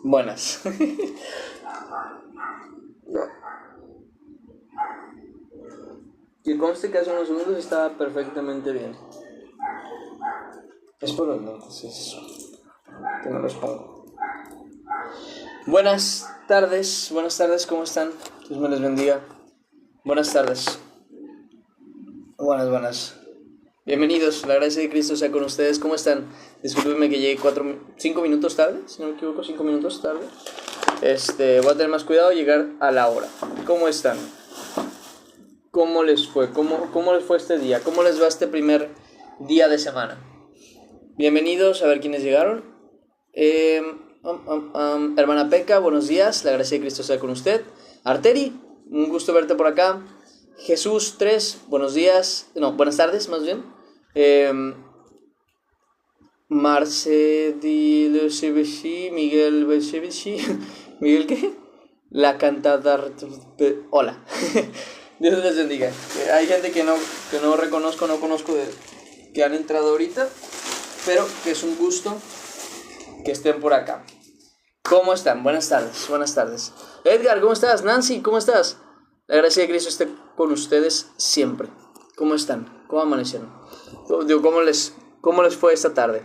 Buenas. Que conste que hace unos segundos estaba perfectamente bien. Es por los lentes, es eso. Que no los pongo. Buenas tardes, ¿cómo están? Dios me les bendiga. Buenas tardes. Buenas. Bienvenidos, la gracia de Cristo sea con ustedes. ¿Cómo están? Discúlpenme que llegué 5 minutos tarde, si no me equivoco, 5 minutos tarde. Voy a tener más cuidado de llegar a la hora. ¿Cómo están? ¿Cómo les fue? ¿Cómo les fue este día? ¿Cómo les va este primer día de semana? Bienvenidos, a ver quiénes llegaron. Hermana Peca, buenos días, la gracia de Cristo sea con usted. Arteri, un gusto verte por acá. Jesús 3, buenos días, no, buenas tardes más bien. Marce Di Lesebeshi, Miguel Besebeshi, ¿Miguel qué? La cantada. Hola. Dios les bendiga. Hay gente que no reconozco, no conozco que han entrado ahorita, pero que es un gusto que estén por acá. ¿Cómo están? Buenas tardes. Edgar, ¿cómo estás? Nancy, ¿cómo estás? La gracia de Cristo esté con ustedes siempre. ¿Cómo están? ¿Cómo amanecieron? ¿Cómo les fue esta tarde?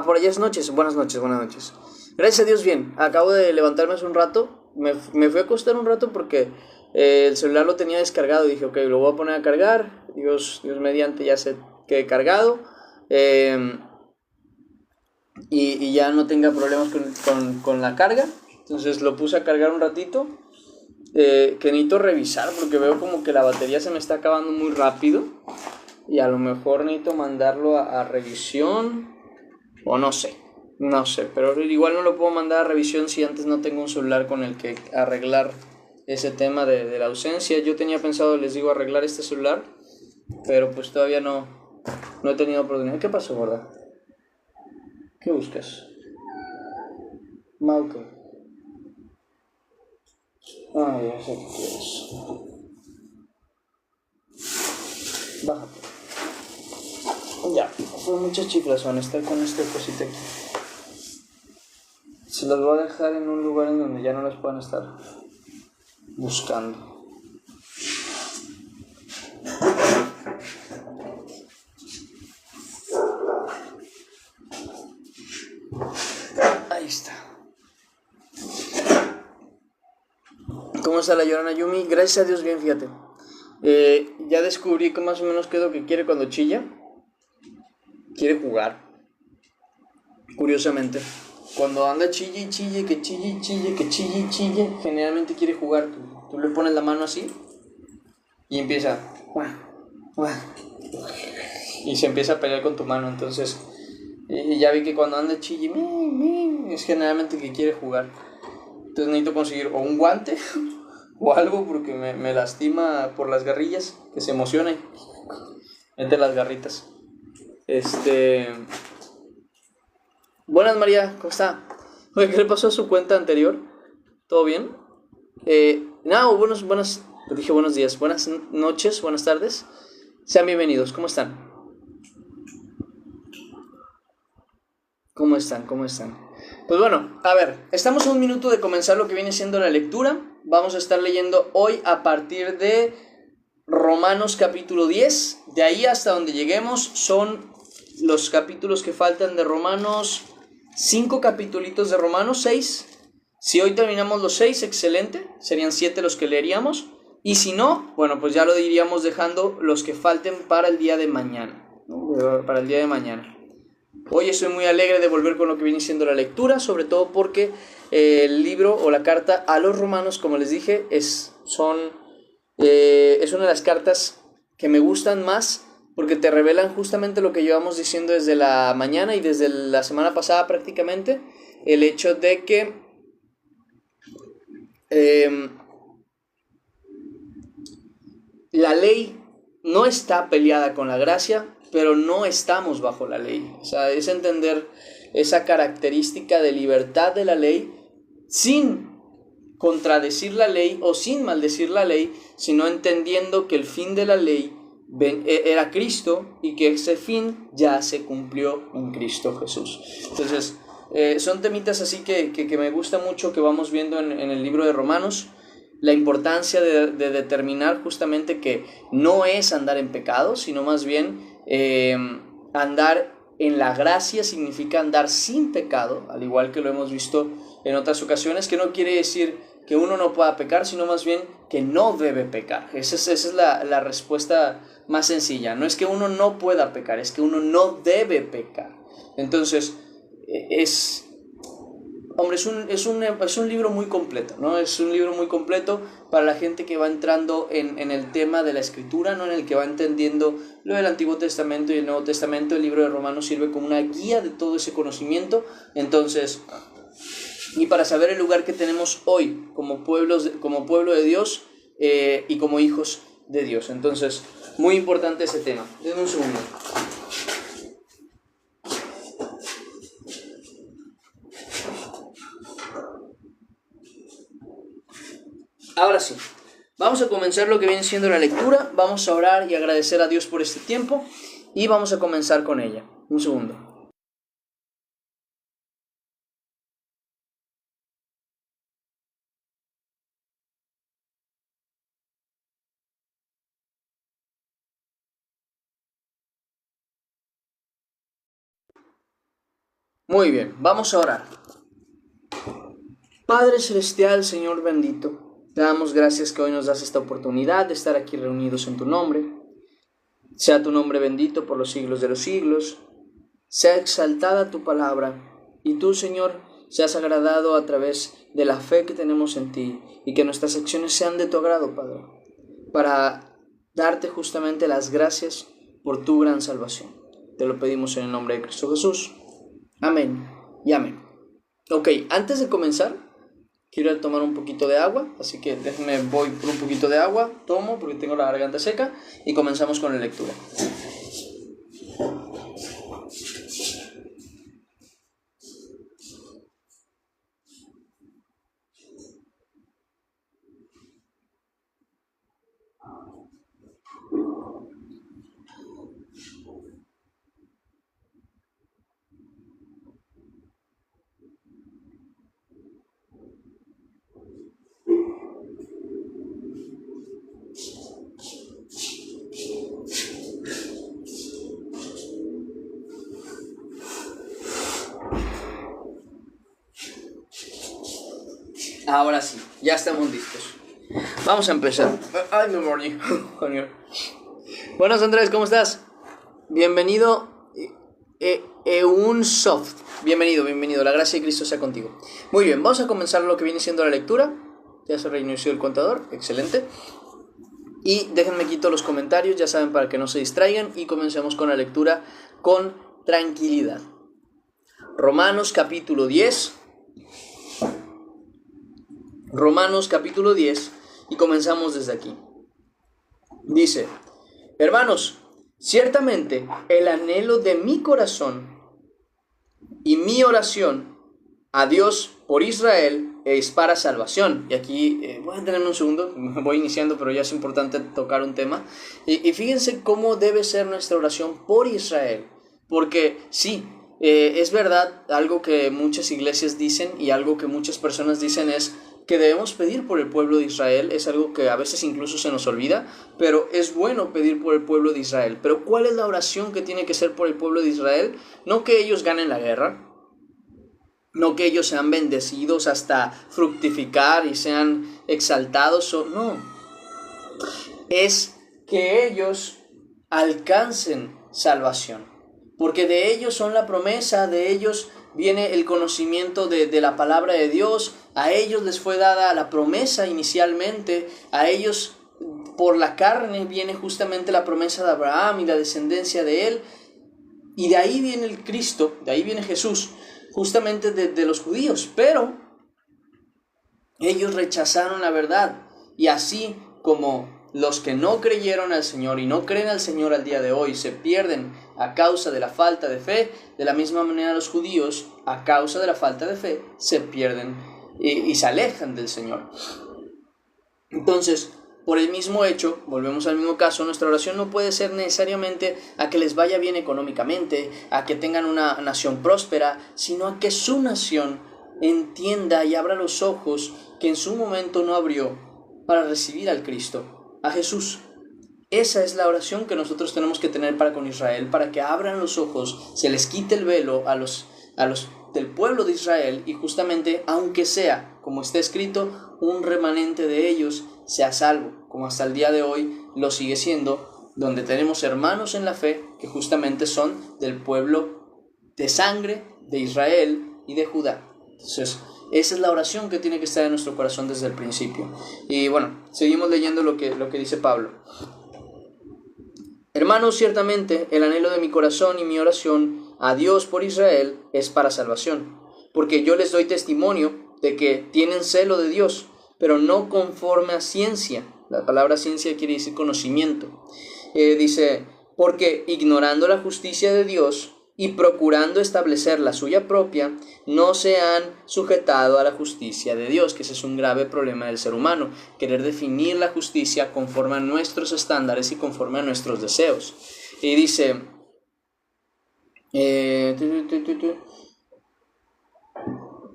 Por allá es noches. Buenas noches. Gracias a Dios, bien. Acabo de levantarme hace un rato. Me fui a acostar un rato porque el celular lo tenía descargado. Dije, ok, lo voy a poner a cargar. Dios mediante ya se quede cargado. Y ya no tenga problemas con la carga. Entonces lo puse a cargar un ratito. Que necesito revisar porque veo como que la batería se me está acabando muy rápido. Y a lo mejor necesito mandarlo a revisión. O no sé, pero igual no lo puedo mandar a revisión si antes no tengo un celular con el que arreglar ese tema de la ausencia. Yo tenía pensado, les digo, arreglar este celular, pero pues todavía no he tenido oportunidad. ¿Qué pasó, gorda? ¿Qué buscas? Mauke. Ya sé qué quieres. Bájate. Ya, fue mucha chiflazón estar con esta cosita aquí. Se las voy a dejar en un lugar en donde ya no las puedan estar buscando. Ahí está. ¿Cómo está la llorona Yumi? Gracias a Dios bien, fíjate. Ya descubrí que más o menos qué es lo que quiere cuando chilla. Quiere jugar. Curiosamente. Cuando anda chille, que chille, generalmente quiere jugar. Tú le pones la mano así y empieza. Y se empieza a pelear con tu mano. Entonces, ya vi que cuando anda chille, es generalmente que quiere jugar. Entonces necesito conseguir o un guante o algo porque me lastima por las garrillas. Que se emocione. Entre las garritas. Buenas, María, ¿cómo está? Oye, ¿qué le pasó a su cuenta anterior? ¿Todo bien? Dije buenos días, buenas noches, buenas tardes. Sean bienvenidos, ¿cómo están? ¿Cómo están? Pues bueno, a ver, estamos a un minuto de comenzar lo que viene siendo la lectura. Vamos a estar leyendo hoy a partir de Romanos capítulo 10. De ahí hasta donde lleguemos son los capítulos que faltan de Romanos. 5 capitulitos de Romanos, 6. Si hoy terminamos los 6, excelente. Serían 7 los que leeríamos. Y si no, bueno, pues ya lo iríamos dejando los que falten para el día de mañana, ¿no? Para el día de mañana. Hoy estoy muy alegre de volver con lo que viene siendo la lectura, sobre todo porque el libro o la carta a los romanos, como les dije, es una de las cartas que me gustan más porque te revelan justamente lo que llevamos diciendo desde la mañana y desde la semana pasada prácticamente, el hecho de que la ley no está peleada con la gracia, pero no estamos bajo la ley. O sea, es entender esa característica de libertad de la ley sin contradecir la ley o sin maldecir la ley, sino entendiendo que el fin de la ley era Cristo y que ese fin ya se cumplió en Cristo Jesús. Entonces, son temitas así que me gusta mucho que vamos viendo en el libro de Romanos. La importancia de determinar justamente que no es andar en pecado, sino más bien andar en la gracia significa andar sin pecado, al igual que lo hemos visto en otras ocasiones, que no quiere decir que uno no pueda pecar, sino más bien que no debe pecar. Esa es la respuesta más sencilla. No es que uno no pueda pecar, es que uno no debe pecar. Entonces, hombre, es un libro muy completo, ¿no? Es un libro muy completo para la gente que va entrando en el tema de la escritura, ¿no? En el que va entendiendo lo del Antiguo Testamento y el Nuevo Testamento. El libro de Romanos sirve como una guía de todo ese conocimiento. Entonces, y para saber el lugar que tenemos hoy como pueblo de Dios y como hijos de Dios. Entonces, muy importante ese tema. Denme un segundo. Ahora sí, vamos a comenzar lo que viene siendo la lectura. Vamos a orar y agradecer a Dios por este tiempo y vamos a comenzar con ella. Un segundo. Muy bien, vamos a orar. Padre Celestial, Señor bendito, te damos gracias que hoy nos das esta oportunidad de estar aquí reunidos en tu nombre. Sea tu nombre bendito por los siglos de los siglos. Sea exaltada tu palabra. Y tú, Señor, seas agradado a través de la fe que tenemos en ti. Y que nuestras acciones sean de tu agrado, Padre. Para darte justamente las gracias por tu gran salvación. Te lo pedimos en el nombre de Cristo Jesús. Amén y amén. Ok, antes de comenzar, quiero tomar un poquito de agua, así que déjenme, voy por un poquito de agua, tomo porque tengo la garganta seca y comenzamos con la lectura. Ahora sí, ya estamos listos. Vamos a empezar. Ay, me morí. Buenas, Andrés, ¿cómo estás? Bienvenido, Eunsoft. Bienvenido. La gracia de Cristo sea contigo. Muy bien, vamos a comenzar lo que viene siendo la lectura. Ya se reinició el contador, excelente. Y déjenme quito los comentarios, ya saben, para que no se distraigan. Y comencemos con la lectura con tranquilidad. Romanos capítulo 10. Romanos capítulo 10 y comenzamos desde aquí. Dice: hermanos, ciertamente el anhelo de mi corazón y mi oración a Dios por Israel es para salvación. Y aquí voy a tenerme un segundo, voy iniciando, pero ya es importante tocar un tema. Y fíjense cómo debe ser nuestra oración por Israel. Porque sí, es verdad, algo que muchas iglesias dicen y algo que muchas personas dicen es que debemos pedir por el pueblo de Israel. Es algo que a veces incluso se nos olvida, pero es bueno pedir por el pueblo de Israel. Pero ¿cuál es la oración que tiene que ser por el pueblo de Israel? No que ellos ganen la guerra, no que ellos sean bendecidos hasta fructificar y sean exaltados, no. Es que ellos alcancen salvación, porque de ellos son la promesa, de ellos viene el conocimiento de la palabra de Dios. A ellos les fue dada la promesa inicialmente, a ellos por la carne viene justamente la promesa de Abraham y la descendencia de él, y de ahí viene el Cristo, de ahí viene Jesús, justamente de los judíos. Pero ellos rechazaron la verdad, y así como los que no creyeron al Señor y no creen al Señor al día de hoy se pierden a causa de la falta de fe, de la misma manera los judíos, a causa de la falta de fe, se pierden y se alejan del Señor. Entonces, por el mismo hecho, volvemos al mismo caso, nuestra oración no puede ser necesariamente a que les vaya bien económicamente, a que tengan una nación próspera, sino a que su nación entienda y abra los ojos que en su momento no abrió para recibir al Cristo, a Jesús. Esa es la oración que nosotros tenemos que tener para con Israel, para que abran los ojos, se les quite el velo a los del pueblo de Israel, y justamente, aunque sea, como está escrito, un remanente de ellos sea salvo, como hasta el día de hoy lo sigue siendo, donde tenemos hermanos en la fe que justamente son del pueblo de sangre de Israel y de Judá. Entonces, esa es la oración que tiene que estar en nuestro corazón desde el principio. Y bueno, seguimos leyendo lo que dice Pablo. Hermanos, ciertamente el anhelo de mi corazón y mi oración a Dios por Israel es para salvación, porque yo les doy testimonio de que tienen celo de Dios, pero no conforme a ciencia. La palabra ciencia quiere decir conocimiento. Dice, porque ignorando la justicia de Dios y procurando establecer la suya propia, no se han sujetado a la justicia de Dios, que ese es un grave problema del ser humano, querer definir la justicia conforme a nuestros estándares y conforme a nuestros deseos. Y dice,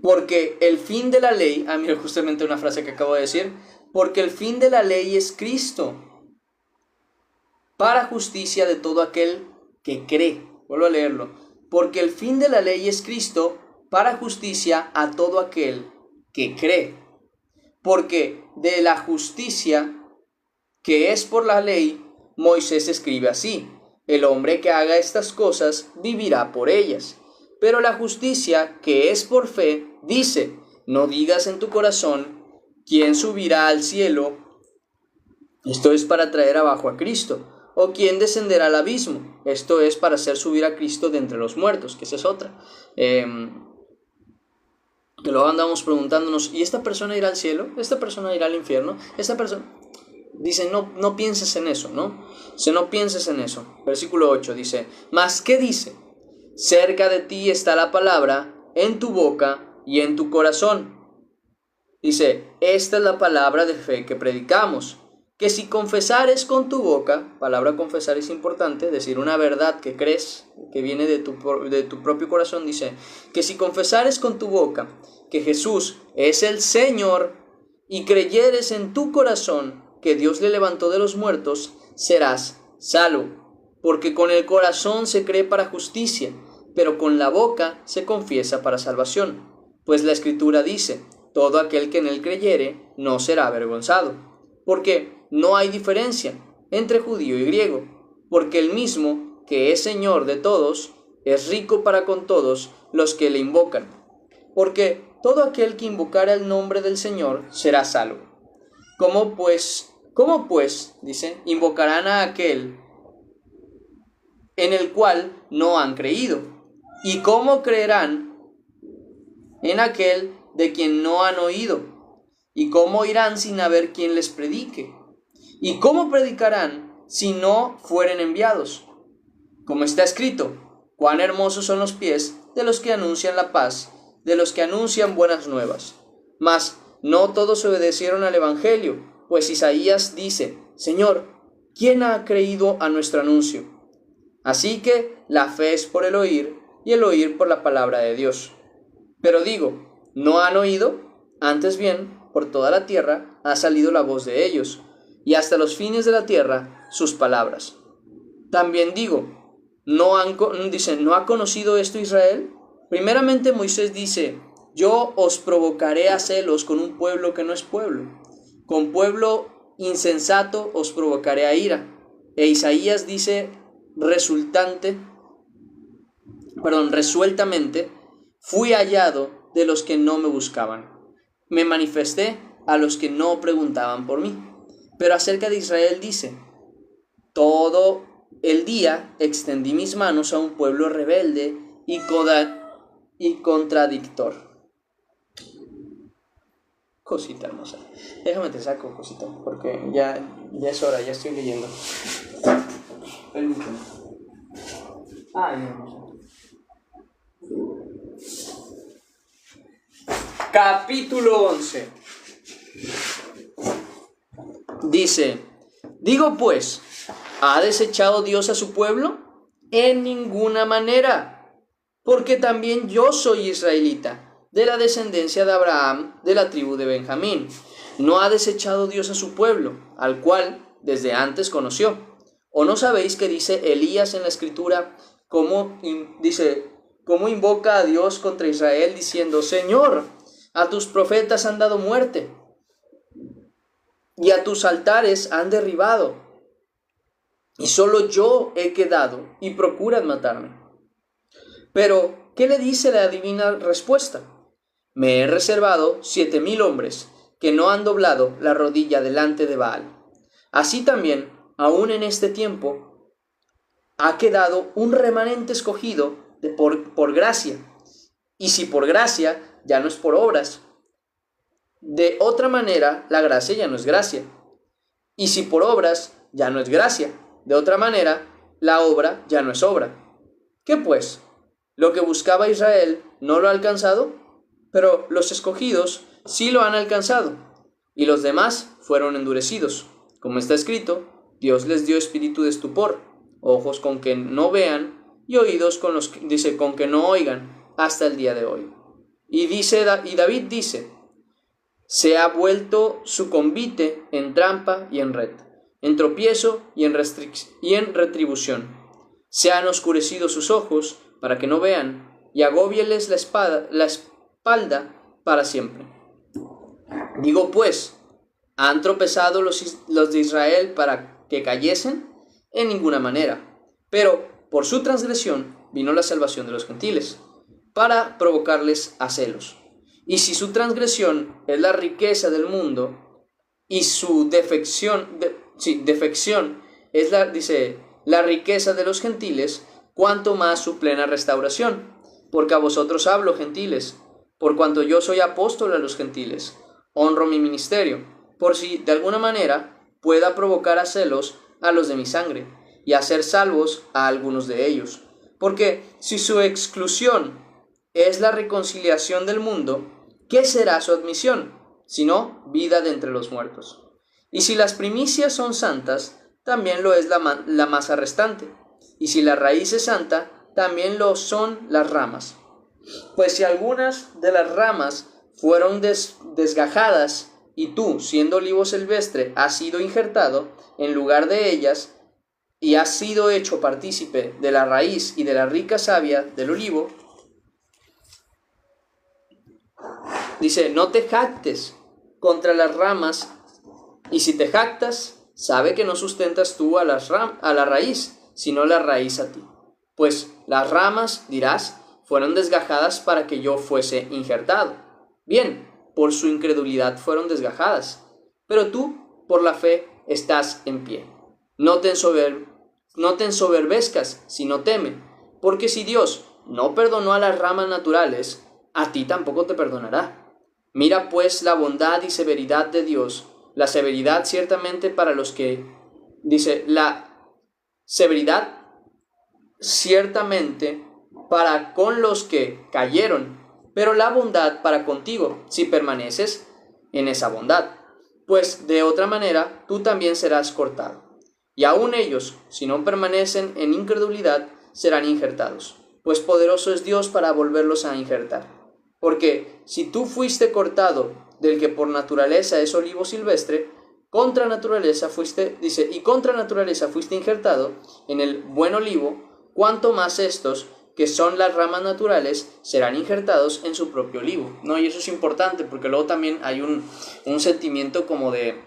porque el fin de la ley, mira justamente una frase que acabo de decir, porque el fin de la ley es Cristo, para justicia de todo aquel que cree. Vuelvo a leerlo. Porque el fin de la ley es Cristo, para justicia a todo aquel que cree. Porque de la justicia que es por la ley, Moisés escribe así: el hombre que haga estas cosas vivirá por ellas. Pero la justicia que es por fe dice: no digas en tu corazón, ¿quién subirá al cielo? Esto es para traer abajo a Cristo. ¿O quién descenderá al abismo? Esto es para hacer subir a Cristo de entre los muertos, que esa es otra. Que luego andamos preguntándonos, ¿y esta persona irá al cielo? ¿Esta persona irá al infierno? Esta persona... Dice, no pienses en eso, ¿no? No pienses en eso. Versículo 8 dice, ¿mas qué dice? Cerca de ti está la palabra, en tu boca y en tu corazón. Dice, esta es la palabra de fe que predicamos, que si confesares con tu boca, palabra confesar es importante, decir una verdad que crees, que viene de tu propio corazón, dice, que si confesares con tu boca que Jesús es el Señor y creyeres en tu corazón que Dios le levantó de los muertos, serás salvo. Porque con el corazón se cree para justicia, pero con la boca se confiesa para salvación. Pues la Escritura dice, todo aquel que en él creyere no será avergonzado. Porque no hay diferencia entre judío y griego, porque el mismo, que es Señor de todos, es rico para con todos los que le invocan. Porque todo aquel que invocare el nombre del Señor será salvo. ¿Cómo pues, dice, invocarán a aquel en el cual no han creído? ¿Y cómo creerán en aquel de quien no han oído? ¿Y cómo irán sin haber quien les predique? ¿Y cómo predicarán si no fueren enviados? Como está escrito, cuán hermosos son los pies de los que anuncian la paz, de los que anuncian buenas nuevas. Mas no todos obedecieron al evangelio, pues Isaías dice, Señor, ¿quién ha creído a nuestro anuncio? Así que la fe es por el oír, y el oír por la palabra de Dios. Pero digo, ¿no han oído? Antes bien, por toda la tierra ha salido la voz de ellos, y hasta los fines de la tierra sus palabras. También digo, ¿no ha conocido esto Israel? Primeramente Moisés dice, yo os provocaré a celos con un pueblo que no es pueblo. Con pueblo insensato os provocaré a ira. E Isaías dice resueltamente, fui hallado de los que no me buscaban. Me manifesté a los que no preguntaban por mí. Pero acerca de Israel dice, todo el día extendí mis manos a un pueblo rebelde y contradictor. Cosita hermosa. Déjame te saco, cosita, porque ya es hora, ya estoy leyendo. Permíteme. Hermosa. Capítulo 11. Dice, digo pues, ¿ha desechado Dios a su pueblo? En ninguna manera, porque también yo soy israelita, de la descendencia de Abraham, de la tribu de Benjamín. ¿No ha desechado Dios a su pueblo, al cual desde antes conoció? ¿O no sabéis que dice Elías en la Escritura, cómo invoca a Dios contra Israel, diciendo, Señor, a tus profetas han dado muerte, y a tus altares han derribado, y solo yo he quedado, y procuran matarme? Pero, ¿qué le dice la divina respuesta? Me he reservado 7,000 hombres, que no han doblado la rodilla delante de Baal. Así también, aún en este tiempo, ha quedado un remanente escogido por gracia. Y si por gracia, ya no es por obras. De otra manera, la gracia ya no es gracia. Y si por obras, ya no es gracia. De otra manera, la obra ya no es obra. ¿Qué pues? ¿Lo que buscaba Israel no lo ha alcanzado? Pero los escogidos sí lo han alcanzado, y los demás fueron endurecidos. Como está escrito, Dios les dio espíritu de estupor, ojos con que no vean, y oídos con que no oigan, hasta el día de hoy. Y David dice, se ha vuelto su convite en trampa y en red, en tropiezo y en retribución. Se han oscurecido sus ojos para que no vean, y agóbieles la espalda para siempre. Digo pues, ¿han tropezado los de Israel para que cayesen? En ninguna manera. Pero por su transgresión vino la salvación de los gentiles, para provocarles a celos. Y si su transgresión es la riqueza del mundo, y su defección es la riqueza de los gentiles, cuanto más su plena restauración. Porque a vosotros hablo, gentiles, por cuanto yo soy apóstol a los gentiles. Honro mi ministerio, por si de alguna manera pueda provocar a celos a los de mi sangre, y hacer salvos a algunos de ellos. Porque si su exclusión es la reconciliación del mundo, ¿qué será su admisión? Sino vida de entre los muertos. Y si las primicias son santas, también lo es la masa restante. Y si la raíz es santa, también lo son las ramas. Pues si algunas de las ramas fueron desgajadas, y tú, siendo olivo silvestre, has sido injertado en lugar de ellas, y has sido hecho partícipe de la raíz y de la rica savia del olivo, dice, no te jactes contra las ramas, y si te jactas, sabe que no sustentas tú a la raíz, sino la raíz a ti. Pues las ramas, dirás, fueron desgajadas para que yo fuese injertado. Bien, por su incredulidad fueron desgajadas, pero tú, por la fe, estás en pie. No te ensoberbezcas, sino teme, porque si Dios no perdonó a las ramas naturales, a ti tampoco te perdonará. Mira pues la bondad y severidad de Dios, la severidad ciertamente para los que, la severidad ciertamente para con los que cayeron, pero la bondad para contigo, si permaneces en esa bondad. Pues de otra manera tú también serás cortado. Y aun ellos, si no permanecen en incredulidad, serán injertados. Pues poderoso es Dios para volverlos a injertar. Porque si tú fuiste cortado del que por naturaleza es olivo silvestre, contra naturaleza fuiste injertado en el buen olivo, cuanto más estos, que son las ramas naturales, serán injertados en su propio olivo, ¿no? Y eso es importante porque luego también hay un sentimiento como de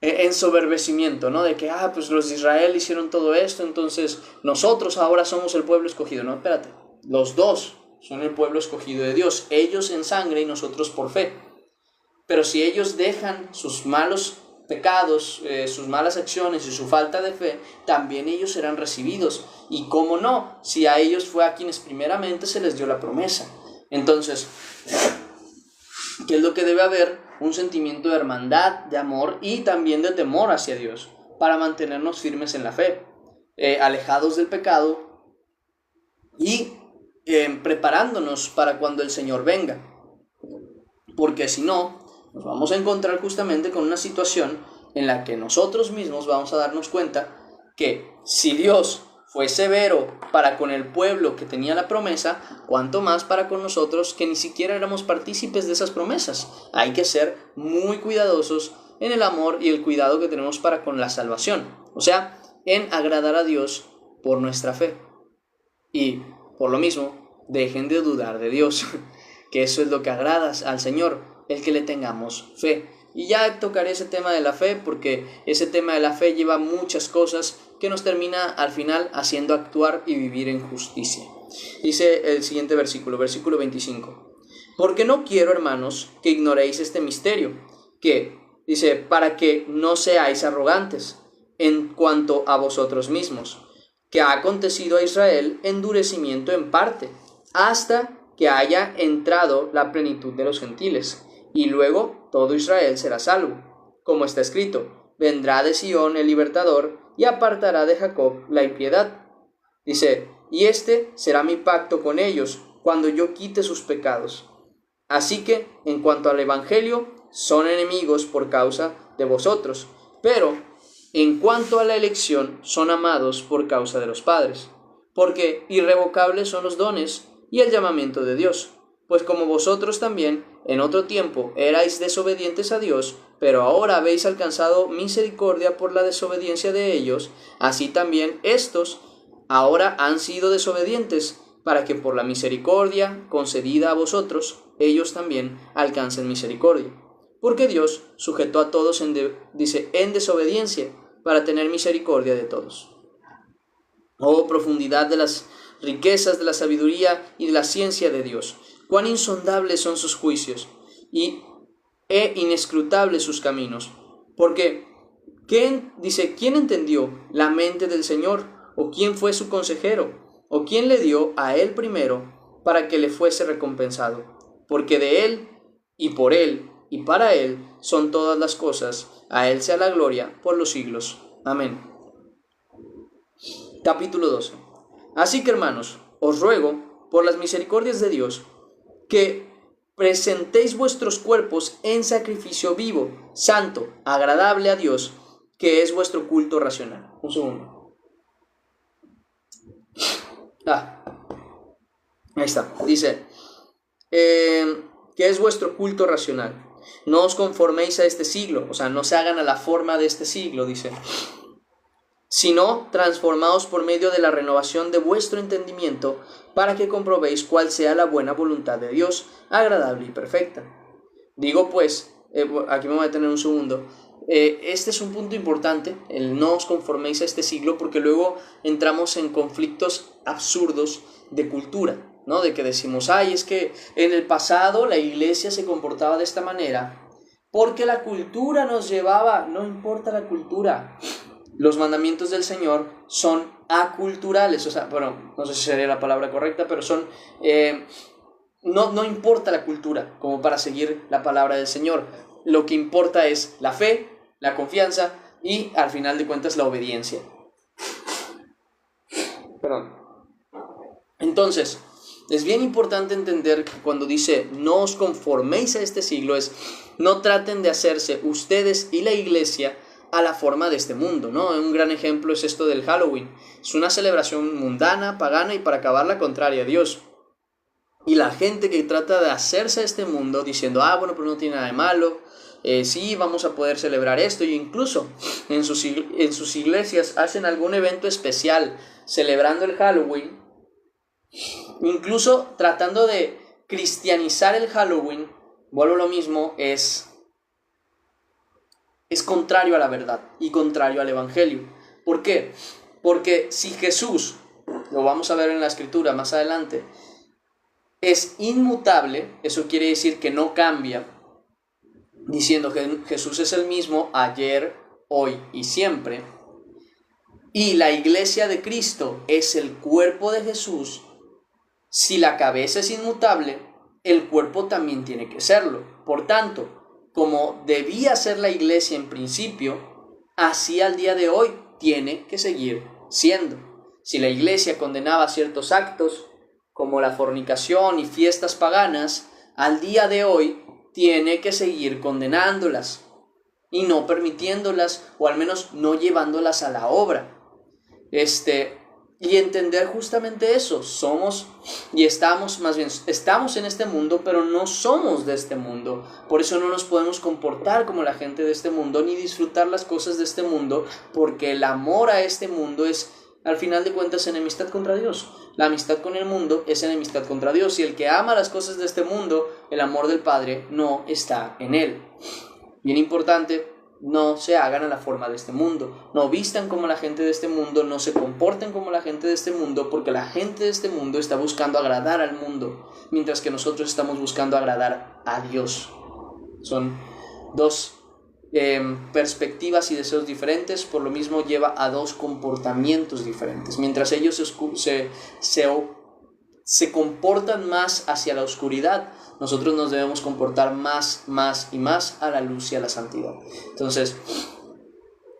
ensoberbecimiento, ¿no? De que, pues los de Israel hicieron todo esto, entonces nosotros ahora somos el pueblo escogido. No, espérate, los dos son el pueblo escogido de Dios, ellos en sangre y nosotros por fe. Pero si ellos dejan sus malos pecados, sus malas acciones y su falta de fe, también ellos serán recibidos. Y cómo no, si a ellos fue a quienes primeramente se les dio la promesa. Entonces, ¿qué es lo que debe haber? Un sentimiento de hermandad, de amor y también de temor hacia Dios, para mantenernos firmes en la fe, alejados del pecado y preparándonos para cuando el Señor venga. Porque si no, nos vamos a encontrar justamente con una situación en la que nosotros mismos vamos a darnos cuenta que si Dios fue severo para con el pueblo que tenía la promesa, cuanto más para con nosotros que ni siquiera éramos partícipes de esas promesas. Hay que ser muy cuidadosos en el amor y el cuidado que tenemos para con la salvación, o sea, en agradar a Dios por nuestra fe. Y por lo mismo, dejen de dudar de Dios, que eso es lo que agrada al Señor, el que le tengamos fe. Y ya tocaré ese tema de la fe, porque ese tema de la fe lleva muchas cosas que nos termina al final haciendo actuar y vivir en justicia. Dice el siguiente versículo 25. Porque no quiero, hermanos, que ignoréis este misterio, que, dice, para que no seáis arrogantes en cuanto a vosotros mismos, que ha acontecido a Israel endurecimiento en parte, hasta que haya entrado la plenitud de los gentiles, y luego todo Israel será salvo. Como está escrito, vendrá de Sión el libertador, y apartará de Jacob la impiedad. Dice, y este será mi pacto con ellos, cuando yo quite sus pecados. Así que, en cuanto al evangelio, son enemigos por causa de vosotros, pero en cuanto a la elección, son amados por causa de los padres, porque irrevocables son los dones y el llamamiento de Dios. Pues como vosotros también, en otro tiempo, erais desobedientes a Dios, pero ahora habéis alcanzado misericordia por la desobediencia de ellos, así también estos ahora han sido desobedientes, para que por la misericordia concedida a vosotros, ellos también alcancen misericordia. Porque Dios sujetó a todos en desobediencia, para tener misericordia de todos. Oh profundidad de las riquezas de la sabiduría y de la ciencia de Dios, cuán insondables son sus juicios e inescrutables sus caminos. Porque, ¿quién entendió la mente del Señor? ¿O quién fue su consejero? ¿O quién le dio a él primero para que le fuese recompensado? Porque de él, y por él, y para él son todas las cosas, a él sea la gloria por los siglos. Amén. Capítulo 12. Así que, hermanos, os ruego, por las misericordias de Dios, que presentéis vuestros cuerpos en sacrificio vivo, santo, agradable a Dios, que es vuestro culto racional. Un segundo. Ahí está. Dice, que es vuestro culto racional. No os conforméis a este siglo, o sea, no se hagan a la forma de este siglo, dice, sino transformaos por medio de la renovación de vuestro entendimiento, para que comprobéis cuál sea la buena voluntad de Dios, agradable y perfecta. Digo pues, aquí me voy a detener un segundo, este es un punto importante, el no os conforméis a este siglo, porque luego entramos en conflictos absurdos de cultura, ¿no? De que decimos, es que en el pasado la iglesia se comportaba de esta manera, porque la cultura nos llevaba. No importa la cultura, los mandamientos del Señor son aculturales, o sea, bueno, no sé si sería la palabra correcta, pero son, no importa la cultura como para seguir la palabra del Señor. Lo que importa es la fe, la confianza y, al final de cuentas, la obediencia. Entonces, es bien importante entender que cuando dice no os conforméis a este siglo, es no traten de hacerse ustedes y la iglesia a la forma de este mundo, ¿no? Un gran ejemplo es esto del Halloween. Es una celebración mundana, pagana y para acabarla contraria a Dios. Y la gente que trata de hacerse a este mundo diciendo, bueno, pero no tiene nada de malo, sí, vamos a poder celebrar esto, y incluso en sus iglesias hacen algún evento especial celebrando el Halloween, incluso tratando de cristianizar el Halloween. Vuelvo a lo mismo, es contrario a la verdad y contrario al evangelio. ¿Por qué? Porque si Jesús, lo vamos a ver en la escritura más adelante, es inmutable, eso quiere decir que no cambia, diciendo que Jesús es el mismo ayer, hoy y siempre, y la iglesia de Cristo es el cuerpo de Jesús. Si la cabeza es inmutable, el cuerpo también tiene que serlo. Por tanto, como debía ser la iglesia en principio, así al día de hoy tiene que seguir siendo. Si la iglesia condenaba ciertos actos, como la fornicación y fiestas paganas, al día de hoy tiene que seguir condenándolas. y no permitiéndolas, o al menos no llevándolas a la obra. Y entender justamente eso, estamos en este mundo, pero no somos de este mundo. Por eso no nos podemos comportar como la gente de este mundo, ni disfrutar las cosas de este mundo, porque el amor a este mundo es, al final de cuentas, enemistad contra Dios. La amistad con el mundo es enemistad contra Dios, y el que ama las cosas de este mundo, el amor del Padre no está en él. Bien importante, no se hagan a la forma de este mundo, no vistan como la gente de este mundo, no se comporten como la gente de este mundo, porque la gente de este mundo está buscando agradar al mundo, mientras que nosotros estamos buscando agradar a Dios. Son dos perspectivas y deseos diferentes, por lo mismo lleva a dos comportamientos diferentes. Mientras ellos se comportan más hacia la oscuridad, nosotros nos debemos comportar más y más a la luz y a la santidad. Entonces,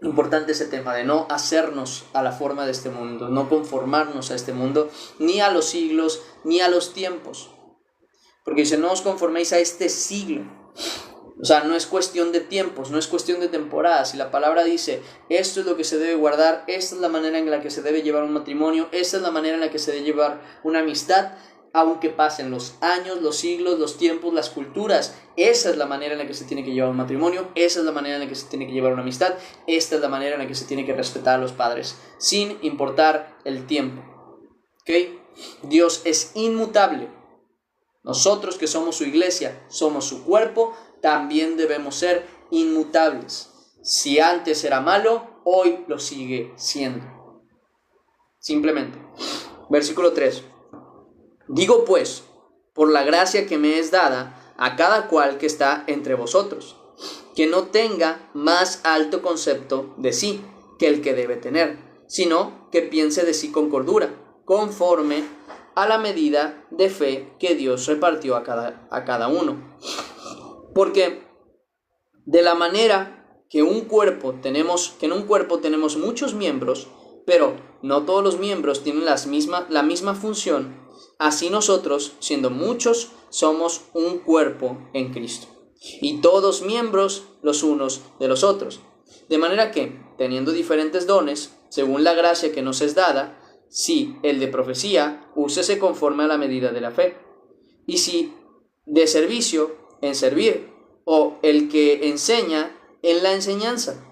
importante ese tema de no hacernos a la forma de este mundo, no conformarnos a este mundo, ni a los siglos, ni a los tiempos. Porque dice, no os conforméis a este siglo. O sea, no es cuestión de tiempos, no es cuestión de temporadas. Si la palabra dice, esto es lo que se debe guardar, esta es la manera en la que se debe llevar un matrimonio, esta es la manera en la que se debe llevar una amistad, aunque pasen los años, los siglos, los tiempos, las culturas, esa es la manera en la que se tiene que llevar un matrimonio, esa es la manera en la que se tiene que llevar una amistad, esta es la manera en la que se tiene que respetar a los padres, sin importar el tiempo. ¿Okay? Dios es inmutable. Nosotros que somos su iglesia, somos su cuerpo, también debemos ser inmutables. Si antes era malo, hoy lo sigue siendo. Simplemente. Versículo 3. Digo pues, por la gracia que me es dada a cada cual que está entre vosotros, que no tenga más alto concepto de sí que el que debe tener, sino que piense de sí con cordura, conforme a la medida de fe que Dios repartió a cada uno. Porque de la manera que en un cuerpo tenemos muchos miembros, pero no todos los miembros tienen la misma función, así nosotros, siendo muchos, somos un cuerpo en Cristo, y todos miembros los unos de los otros. De manera que, teniendo diferentes dones, según la gracia que nos es dada, si el de profecía, úsese conforme a la medida de la fe, y si de servicio, en servir, o el que enseña, en la enseñanza,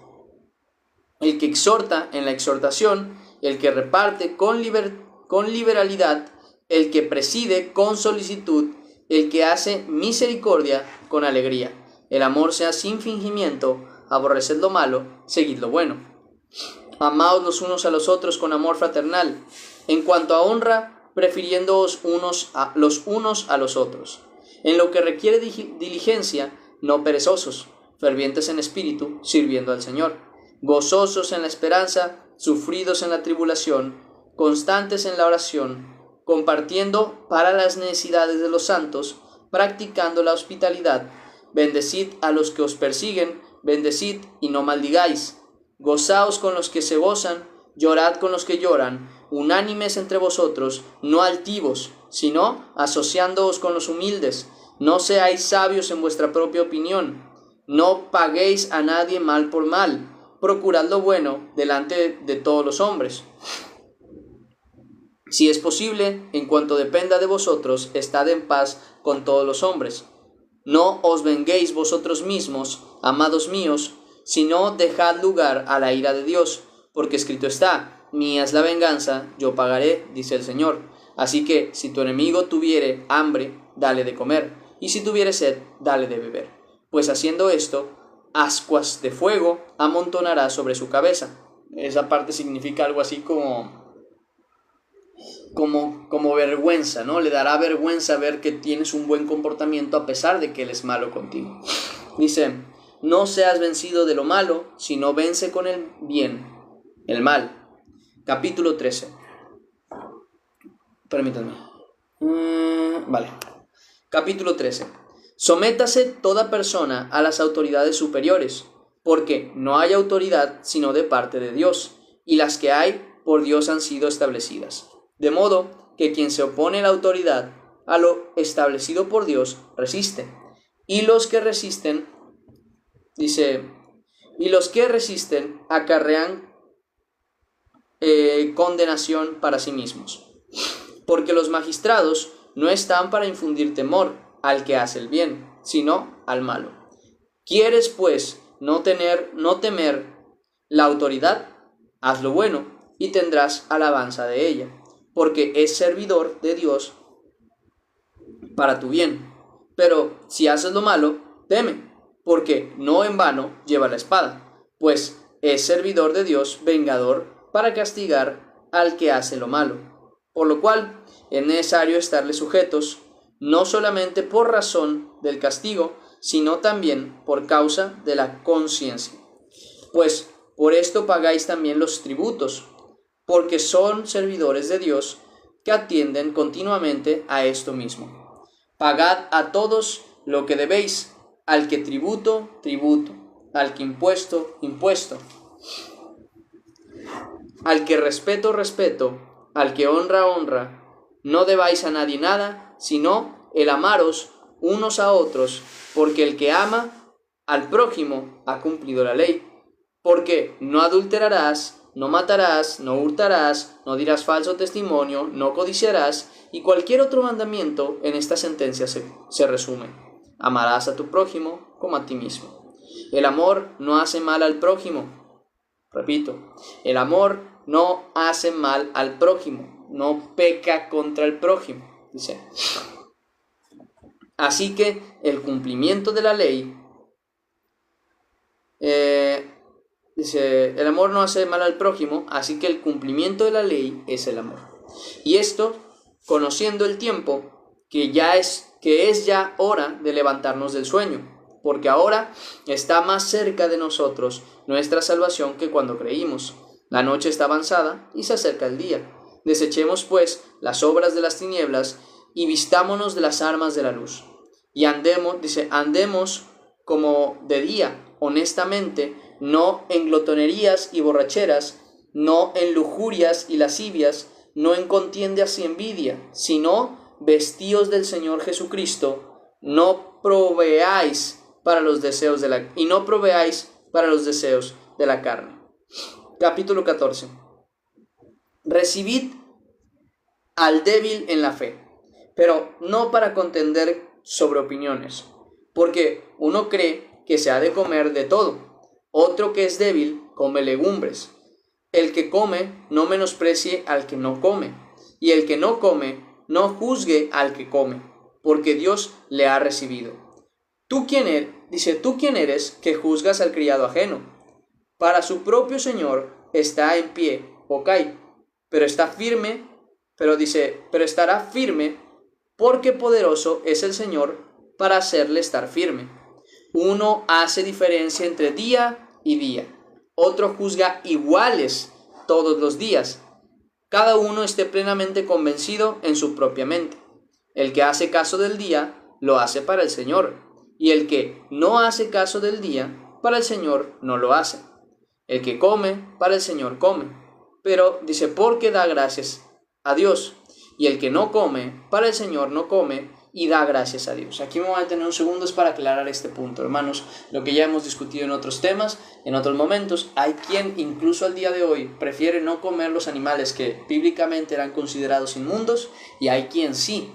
el que exhorta, en la exhortación, el que reparte con liberalidad, el que preside con solicitud, el que hace misericordia con alegría. El amor sea sin fingimiento, aborreced lo malo, seguid lo bueno. Amaos los unos a los otros con amor fraternal, en cuanto a honra, prefiriéndoos los unos a los otros. En lo que requiere diligencia, no perezosos, fervientes en espíritu, sirviendo al Señor, gozosos en la esperanza, sufridos en la tribulación, constantes en la oración, compartiendo para las necesidades de los santos, practicando la hospitalidad. Bendecid a los que os persiguen, bendecid y no maldigáis. Gozaos con los que se gozan, llorad con los que lloran, unánimes entre vosotros, no altivos, sino asociándoos con los humildes. No seáis sabios en vuestra propia opinión, no paguéis a nadie mal por mal, procurad lo bueno delante de todos los hombres. Si es posible, en cuanto dependa de vosotros, estad en paz con todos los hombres. No os venguéis vosotros mismos, amados míos, sino dejad lugar a la ira de Dios, porque escrito está, mía es la venganza, yo pagaré, dice el Señor. Así que, si tu enemigo tuviere hambre, dale de comer, y si tuviere sed, dale de beber. Pues haciendo esto, ascuas de fuego amontonará sobre su cabeza. Esa parte significa algo así como vergüenza, ¿no? Le dará vergüenza ver que tienes un buen comportamiento a pesar de que él es malo contigo. Dice, no seas vencido de lo malo, sino vence con el bien, el mal. Capítulo 13. Permítanme. Vale. Capítulo 13. Sométase toda persona a las autoridades superiores, porque no hay autoridad sino de parte de Dios, y las que hay por Dios han sido establecidas. De modo que quien se opone a la autoridad, a lo establecido por Dios, resiste. Y los que resisten, dice, y los que resisten acarrean condenación para sí mismos. Porque los magistrados no están para infundir temor al que hace el bien, sino al malo. ¿Quieres, pues, no temer la autoridad? Haz lo bueno y tendrás alabanza de ella, porque es servidor de Dios para tu bien. Pero si haces lo malo, teme, porque no en vano lleva la espada, pues es servidor de Dios, vengador, para castigar al que hace lo malo. Por lo cual es necesario estarle sujetos, no solamente por razón del castigo, sino también por causa de la conciencia. Pues por esto pagáis también los tributos, porque son servidores de Dios que atienden continuamente a esto mismo. Pagad a todos lo que debéis, al que tributo, tributo, al que impuesto, impuesto, al que respeto, respeto, al que honra, honra. No debáis a nadie nada, sino el amaros unos a otros, porque el que ama al prójimo ha cumplido la ley. Porque no adulterarás, no matarás, no hurtarás, no dirás falso testimonio, no codiciarás, y cualquier otro mandamiento en esta sentencia se resume. Amarás a tu prójimo como a ti mismo. El amor no hace mal al prójimo. Repito, el amor no hace mal al prójimo, no peca contra el prójimo, dice. Así que el cumplimiento de la ley, dice, el amor no hace mal al prójimo, así que el cumplimiento de la ley es el amor. Y esto, conociendo el tiempo, que es ya hora de levantarnos del sueño, porque ahora está más cerca de nosotros nuestra salvación que cuando creímos. La noche está avanzada y se acerca el día. Desechemos, pues, las obras de las tinieblas y vistámonos de las armas de la luz. Y andemos como de día, honestamente, no en glotonerías y borracheras, no en lujurias y lascivias, no en contiendas y envidia, sino vestíos del Señor Jesucristo, no proveáis para los deseos de la carne. Capítulo 14. Recibid al débil en la fe, pero no para contender sobre opiniones, porque uno cree que se ha de comer de todo, otro que es débil come legumbres. El que come no menosprecie al que no come, y el que no come no juzgue al que come, porque Dios le ha recibido. ¿Tú quién eres que juzgas al criado ajeno? Para su propio Señor está en pie o cae, pero estará firme, porque poderoso es el Señor para hacerle estar firme. Uno hace diferencia entre día y día, otro juzga iguales todos los días. Cada uno esté plenamente convencido en su propia mente. El que hace caso del día, lo hace para el Señor, y el que no hace caso del día, para el Señor no lo hace. El que come, para el Señor come, pero dice, porque da gracias a Dios. Y el que no come, para el Señor no come y da gracias a Dios. Aquí me voy a tener unos segundos para aclarar este punto, hermanos. Lo que ya hemos discutido en otros temas, en otros momentos, hay quien incluso al día de hoy prefiere no comer los animales que bíblicamente eran considerados inmundos, y hay quien sí.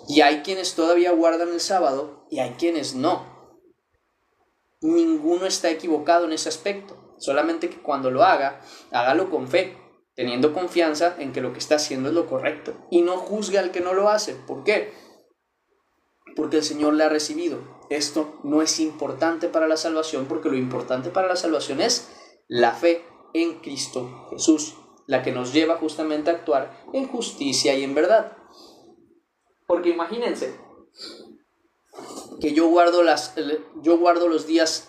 Y hay quienes todavía guardan el sábado y hay quienes no. Ninguno está equivocado en ese aspecto. Solamente que cuando lo haga, hágalo con fe, teniendo confianza en que lo que está haciendo es lo correcto, y no juzgue al que no lo hace. ¿Por qué? Porque el Señor le ha recibido. Esto no es importante para la salvación, porque lo importante para la salvación es la fe en Cristo Jesús, la que nos lleva justamente a actuar en justicia y en verdad. Porque imagínense que yo guardo los días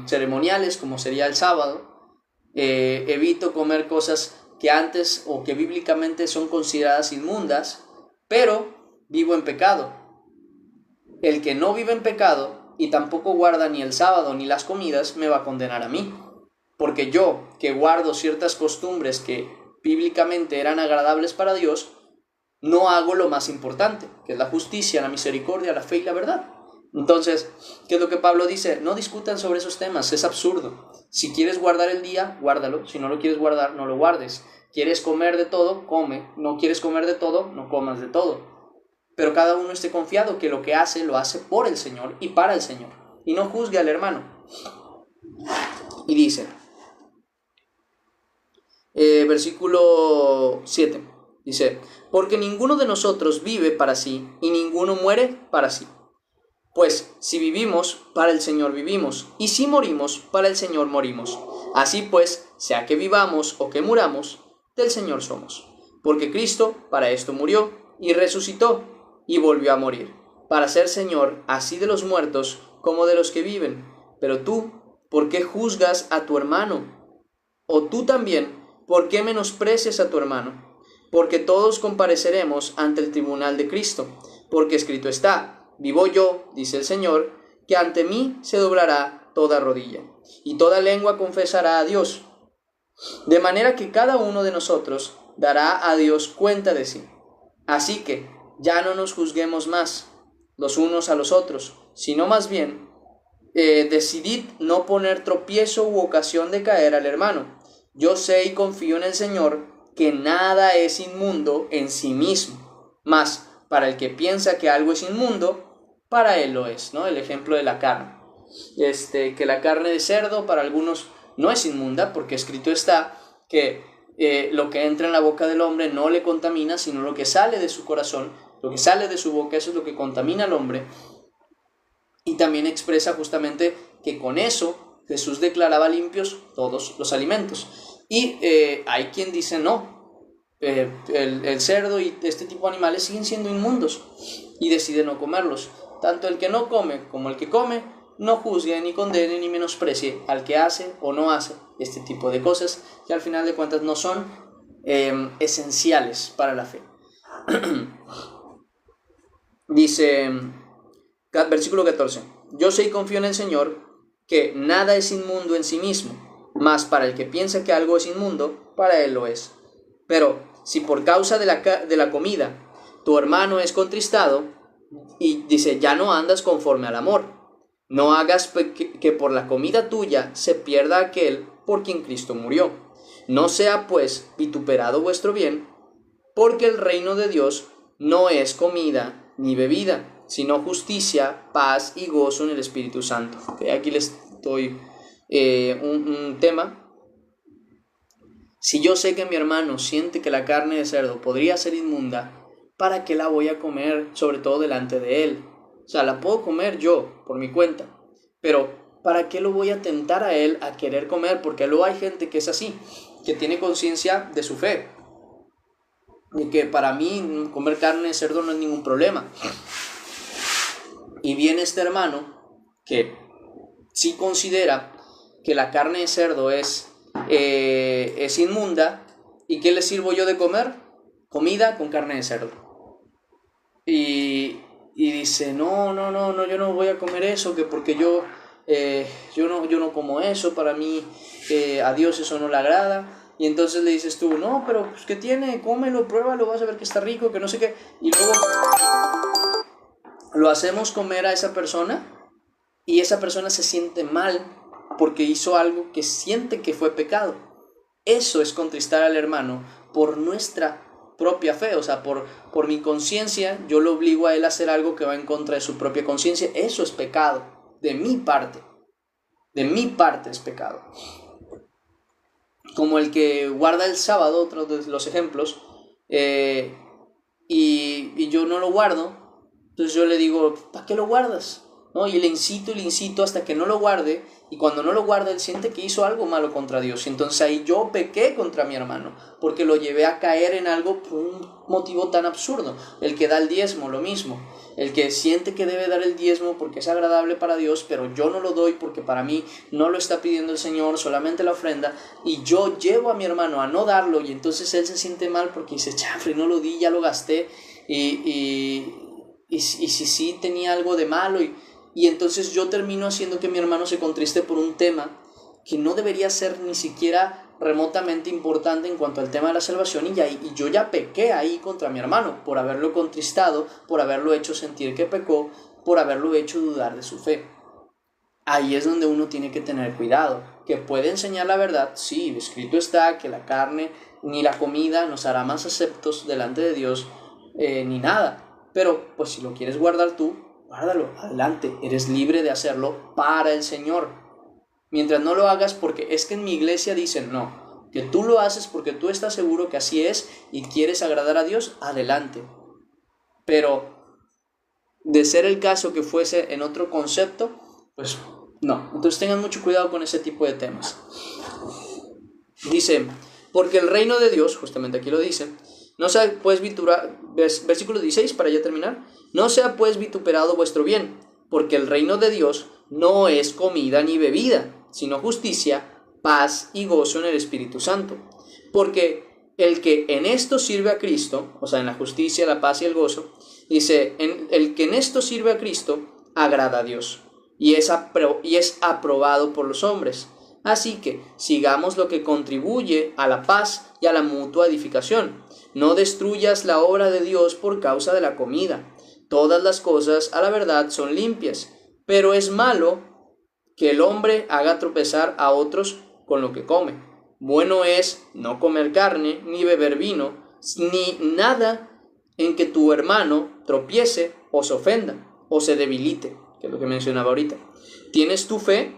ceremoniales, como sería el sábado, evito comer cosas que antes o que bíblicamente son consideradas inmundas, pero vivo en pecado. El que no vive en pecado y tampoco guarda ni el sábado ni las comidas me va a condenar a mí, porque yo, que guardo ciertas costumbres que bíblicamente eran agradables para Dios, no hago lo más importante, que es la justicia, la misericordia, la fe y la verdad. Entonces, ¿qué es lo que Pablo dice? No discutan sobre esos temas, es absurdo. Si quieres guardar el día, guárdalo. Si no lo quieres guardar, no lo guardes. ¿Quieres comer de todo? Come. ¿No quieres comer de todo? No comas de todo. Pero cada uno esté confiado que lo que hace, lo hace por el Señor y para el Señor. Y no juzgue al hermano. Y dice, versículo 7, dice, porque ninguno de nosotros vive para sí y ninguno muere para sí. Pues si vivimos, para el Señor vivimos, y si morimos, para el Señor morimos. Así pues, sea que vivamos o que muramos, del Señor somos. Porque Cristo para esto murió, y resucitó, y volvió a morir, para ser Señor así de los muertos como de los que viven. Pero tú, ¿por qué juzgas a tu hermano? O tú también, ¿por qué menosprecias a tu hermano? Porque todos compareceremos ante el tribunal de Cristo, porque escrito está, vivo yo, dice el Señor, que ante mí se doblará toda rodilla, y toda lengua confesará a Dios. De manera que cada uno de nosotros dará a Dios cuenta de sí. Así que ya no nos juzguemos más los unos a los otros, sino más bien decidid no poner tropiezo u ocasión de caer al hermano. Yo sé y confío en el Señor que nada es inmundo en sí mismo, mas para el que piensa que algo es inmundo, para él lo es, ¿no? El ejemplo de la carne. Que la carne de cerdo para algunos no es inmunda, porque escrito está que lo que entra en la boca del hombre no le contamina, sino lo que sale de su corazón, lo que sale de su boca, eso es lo que contamina al hombre. Y también expresa justamente que con eso Jesús declaraba limpios todos los alimentos. Y hay quien dice no, el cerdo y este tipo de animales siguen siendo inmundos y decide no comerlos. Tanto el que no come como el que come, no juzgue, ni condene, ni menosprecie al que hace o no hace este tipo de cosas que al final de cuentas no son esenciales para la fe. Dice, versículo 14, yo sé y confío en el Señor que nada es inmundo en sí mismo, mas para el que piensa que algo es inmundo, para él lo es. Pero si por causa de la comida tu hermano es contristado, y dice, ya no andas conforme al amor. No hagas que por la comida tuya se pierda aquel por quien Cristo murió. No sea pues vituperado vuestro bien, porque el reino de Dios no es comida ni bebida, sino justicia, paz y gozo en el Espíritu Santo. Okay, aquí les doy un tema. Si yo sé que mi hermano siente que la carne de cerdo podría ser inmunda, ¿para qué la voy a comer, sobre todo delante de él? O sea, la puedo comer yo, por mi cuenta, pero ¿para qué lo voy a tentar a él a querer comer? Porque luego hay gente que es así, que tiene conciencia de su fe, y que para mí comer carne de cerdo no es ningún problema. Y viene este hermano que sí considera que la carne de cerdo es inmunda, ¿y qué le sirvo yo de comer? Comida con carne de cerdo. Y dice, no, yo no voy a comer eso, que porque yo no como eso, para mí a Dios eso no le agrada. Y entonces le dices tú, no, pero pues, ¿qué tiene? Cómelo, pruébalo, vas a ver que está rico, que no sé qué. Y luego lo hacemos comer a esa persona y esa persona se siente mal porque hizo algo que siente que fue pecado. Eso es contristar al hermano por nuestra propia fe, o sea, por mi conciencia, yo lo obligo a él a hacer algo que va en contra de su propia conciencia. Eso es pecado, de mi parte es pecado. Como el que guarda el sábado, otro de los ejemplos, y yo no lo guardo, entonces yo le digo, ¿para qué lo guardas? ¿No? Y le incito hasta que no lo guarde, y cuando no lo guarda él siente que hizo algo malo contra Dios, y entonces ahí yo pequé contra mi hermano, porque lo llevé a caer en algo por un motivo tan absurdo. El que da el diezmo, lo mismo, el que siente que debe dar el diezmo porque es agradable para Dios, pero yo no lo doy porque para mí no lo está pidiendo el Señor, solamente la ofrenda, y yo llevo a mi hermano a no darlo, y entonces él se siente mal porque dice, chafre, no lo di, ya lo gasté, y si tenía algo de malo, y entonces yo termino haciendo que mi hermano se contriste por un tema que no debería ser ni siquiera remotamente importante en cuanto al tema de la salvación y yo ya pequé ahí contra mi hermano por haberlo contristado, por haberlo hecho sentir que pecó, por haberlo hecho dudar de su fe. Ahí es donde uno tiene que tener cuidado, que puede enseñar la verdad, sí, escrito está que la carne ni la comida nos hará más aceptos delante de Dios, ni nada, pero pues si lo quieres guardar tú, guárdalo, adelante, eres libre de hacerlo para el Señor, mientras no lo hagas porque es que en mi iglesia dicen no, que tú lo haces porque tú estás seguro que así es y quieres agradar a Dios, adelante, pero de ser el caso que fuese en otro concepto, pues no. Entonces tengan mucho cuidado con ese tipo de temas. Dice, porque el reino de Dios, justamente aquí lo dice, no sea pues versículo 16 para ya terminar, no sea pues vituperado vuestro bien, porque el reino de Dios no es comida ni bebida, sino justicia, paz y gozo en el Espíritu Santo. Porque el que en esto sirve a Cristo, o sea, en la justicia, la paz y el gozo, dice, el que en esto sirve a Cristo, agrada a Dios, y es aprobado por los hombres. Así que sigamos lo que contribuye a la paz y a la mutua edificación. No destruyas la obra de Dios por causa de la comida. Todas las cosas a la verdad son limpias, pero es malo que el hombre haga tropezar a otros con lo que come. Bueno es no comer carne, ni beber vino, ni nada en que tu hermano tropiece o se ofenda o se debilite, que es lo que mencionaba ahorita. ¿Tienes tu fe?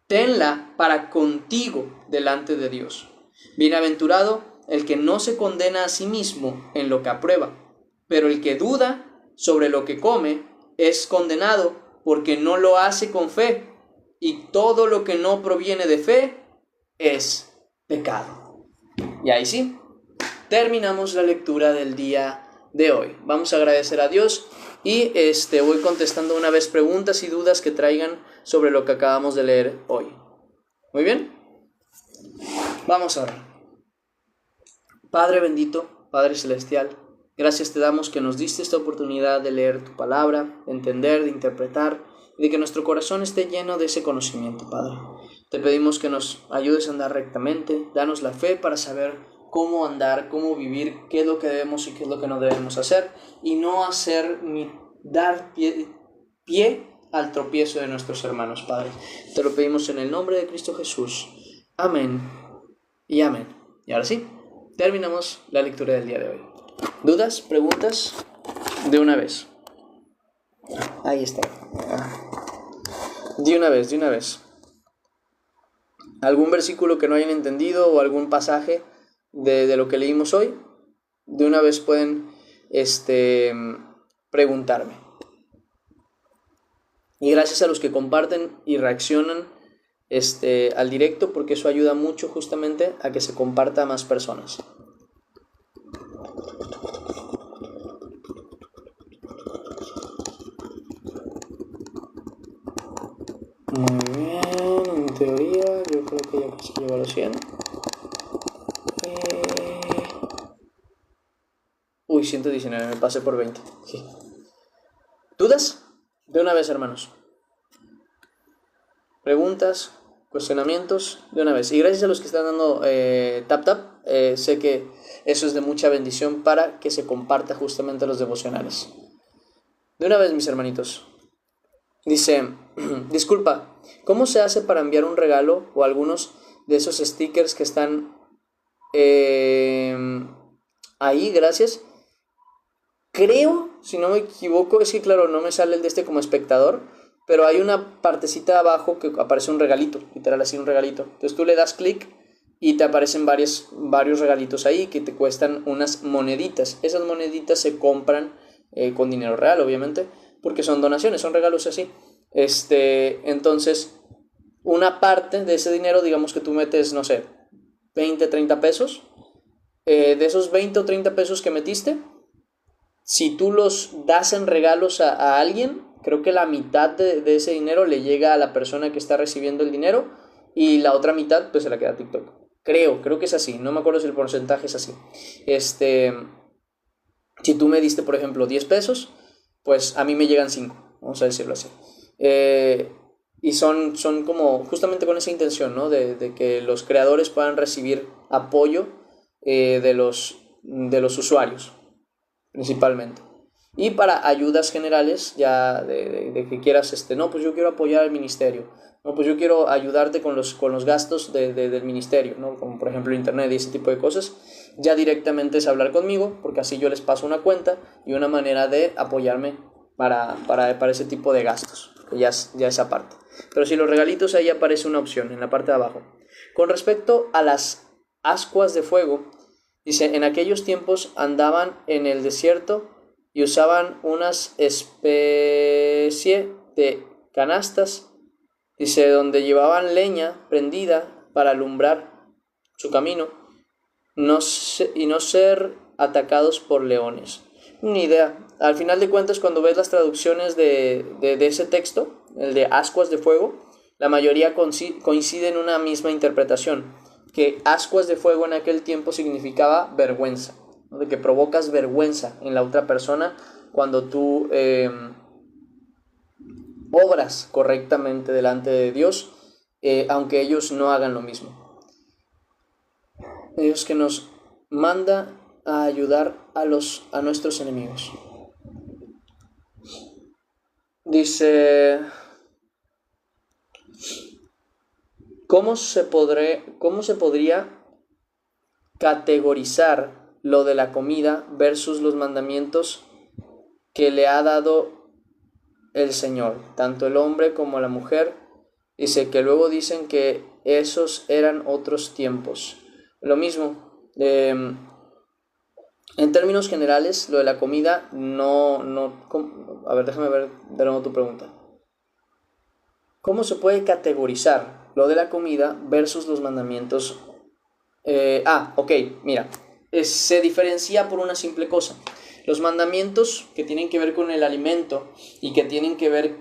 Tenla para contigo delante de Dios. Bienaventurado el que no se condena a sí mismo en lo que aprueba, pero el que duda sobre lo que come es condenado porque no lo hace con fe, y todo lo que no proviene de fe es pecado. Y ahí sí, terminamos la lectura del día de hoy. Vamos a agradecer a Dios y voy contestando una vez preguntas y dudas que traigan sobre lo que acabamos de leer hoy. Muy bien, vamos a orar. Padre bendito, Padre celestial, gracias te damos que nos diste esta oportunidad de leer tu palabra, de entender, de interpretar y de que nuestro corazón esté lleno de ese conocimiento, Padre. Te pedimos que nos ayudes a andar rectamente, danos la fe para saber cómo andar, cómo vivir, qué es lo que debemos y qué es lo que no debemos hacer, y no hacer ni dar pie al tropiezo de nuestros hermanos, Padre. Te lo pedimos en el nombre de Cristo Jesús. Amén y amén. Y ahora sí, terminamos la lectura del día de hoy. ¿Dudas? ¿Preguntas? De una vez. Ahí está. De una vez. ¿Algún versículo que no hayan entendido o algún pasaje de lo que leímos hoy? De una vez pueden preguntarme. Y gracias a los que comparten y reaccionan al directo, porque eso ayuda mucho justamente a que se comparta a más personas. Muy bien, en teoría yo creo que ya casi llevo a los 100. 119, me pasé por 20. Sí. ¿Dudas? De una vez, hermanos. Preguntas, cuestionamientos, de una vez. Y gracias a los que están dando tap. Sé que eso es de mucha bendición para que se comparta justamente los devocionales. De una vez, mis hermanitos. Dice, disculpa, ¿cómo se hace para enviar un regalo o algunos de esos stickers que están ahí? Gracias. Creo, si no me equivoco, es que claro, no me sale el de como espectador, pero hay una partecita abajo que aparece un regalito, literal así un regalito. Entonces tú le das clic y te aparecen varios regalitos ahí que te cuestan unas moneditas. Esas moneditas se compran con dinero real, obviamente, porque son donaciones, son regalos así. Entonces, una parte de ese dinero, digamos que tú metes, no sé, 20, 30 pesos. De esos 20 o 30 pesos que metiste, si tú los das en regalos a alguien, creo que la mitad de ese dinero le llega a la persona que está recibiendo el dinero y la otra mitad pues se la queda a TikTok. Creo que es así, no me acuerdo si el porcentaje es así. Si tú me diste, por ejemplo, 10 pesos, pues a mí me llegan 5, vamos a decirlo así. y son como justamente con esa intención, ¿no? De que los creadores puedan recibir apoyo de los usuarios, principalmente. Y para ayudas generales, ya de que quieras, no, pues yo quiero apoyar al ministerio, no, pues yo quiero ayudarte con los gastos del ministerio, ¿no? Como por ejemplo internet y ese tipo de cosas, ya directamente es hablar conmigo, porque así yo les paso una cuenta y una manera de apoyarme para ese tipo de gastos, que ya es aparte. Pero si los regalitos, ahí aparece una opción en la parte de abajo. Con respecto a las ascuas de fuego, dice, en aquellos tiempos andaban en el desierto y usaban unas especie de canastas, dice, donde llevaban leña prendida para alumbrar su camino y no ser atacados por leones. Ni idea. Al final de cuentas, cuando ves las traducciones de ese texto, el de ascuas de fuego, la mayoría coincide en una misma interpretación, que ascuas de fuego en aquel tiempo significaba vergüenza, ¿no? De que provocas vergüenza en la otra persona cuando tú obras correctamente delante de Dios, aunque ellos no hagan lo mismo. Dios que nos manda a ayudar a nuestros enemigos. Dice, ¿cómo se podría categorizar lo de la comida versus los mandamientos que le ha dado el Señor, tanto el hombre como la mujer? Dice que luego dicen que esos eran otros tiempos. Lo mismo, en términos generales, lo de la comida a ver, déjame ver de nuevo tu pregunta. ¿Cómo se puede categorizar lo de la comida versus los mandamientos? Ok, mira, se diferencia por una simple cosa. Los mandamientos que tienen que ver con el alimento y que tienen que ver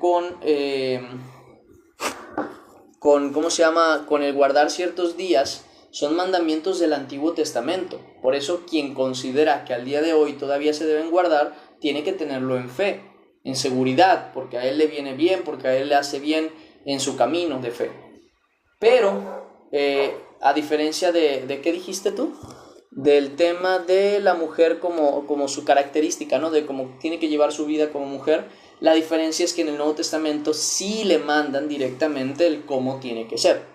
¿cómo se llama? Con el guardar ciertos días, son mandamientos del Antiguo Testamento. Por eso quien considera que al día de hoy todavía se deben guardar, tiene que tenerlo en fe, en seguridad, porque a él le viene bien, porque a él le hace bien en su camino de fe. Pero, a diferencia de ¿qué dijiste tú? Del tema de la mujer como su característica, ¿no? De cómo tiene que llevar su vida como mujer. La diferencia es que en el Nuevo Testamento sí le mandan directamente el cómo tiene que ser.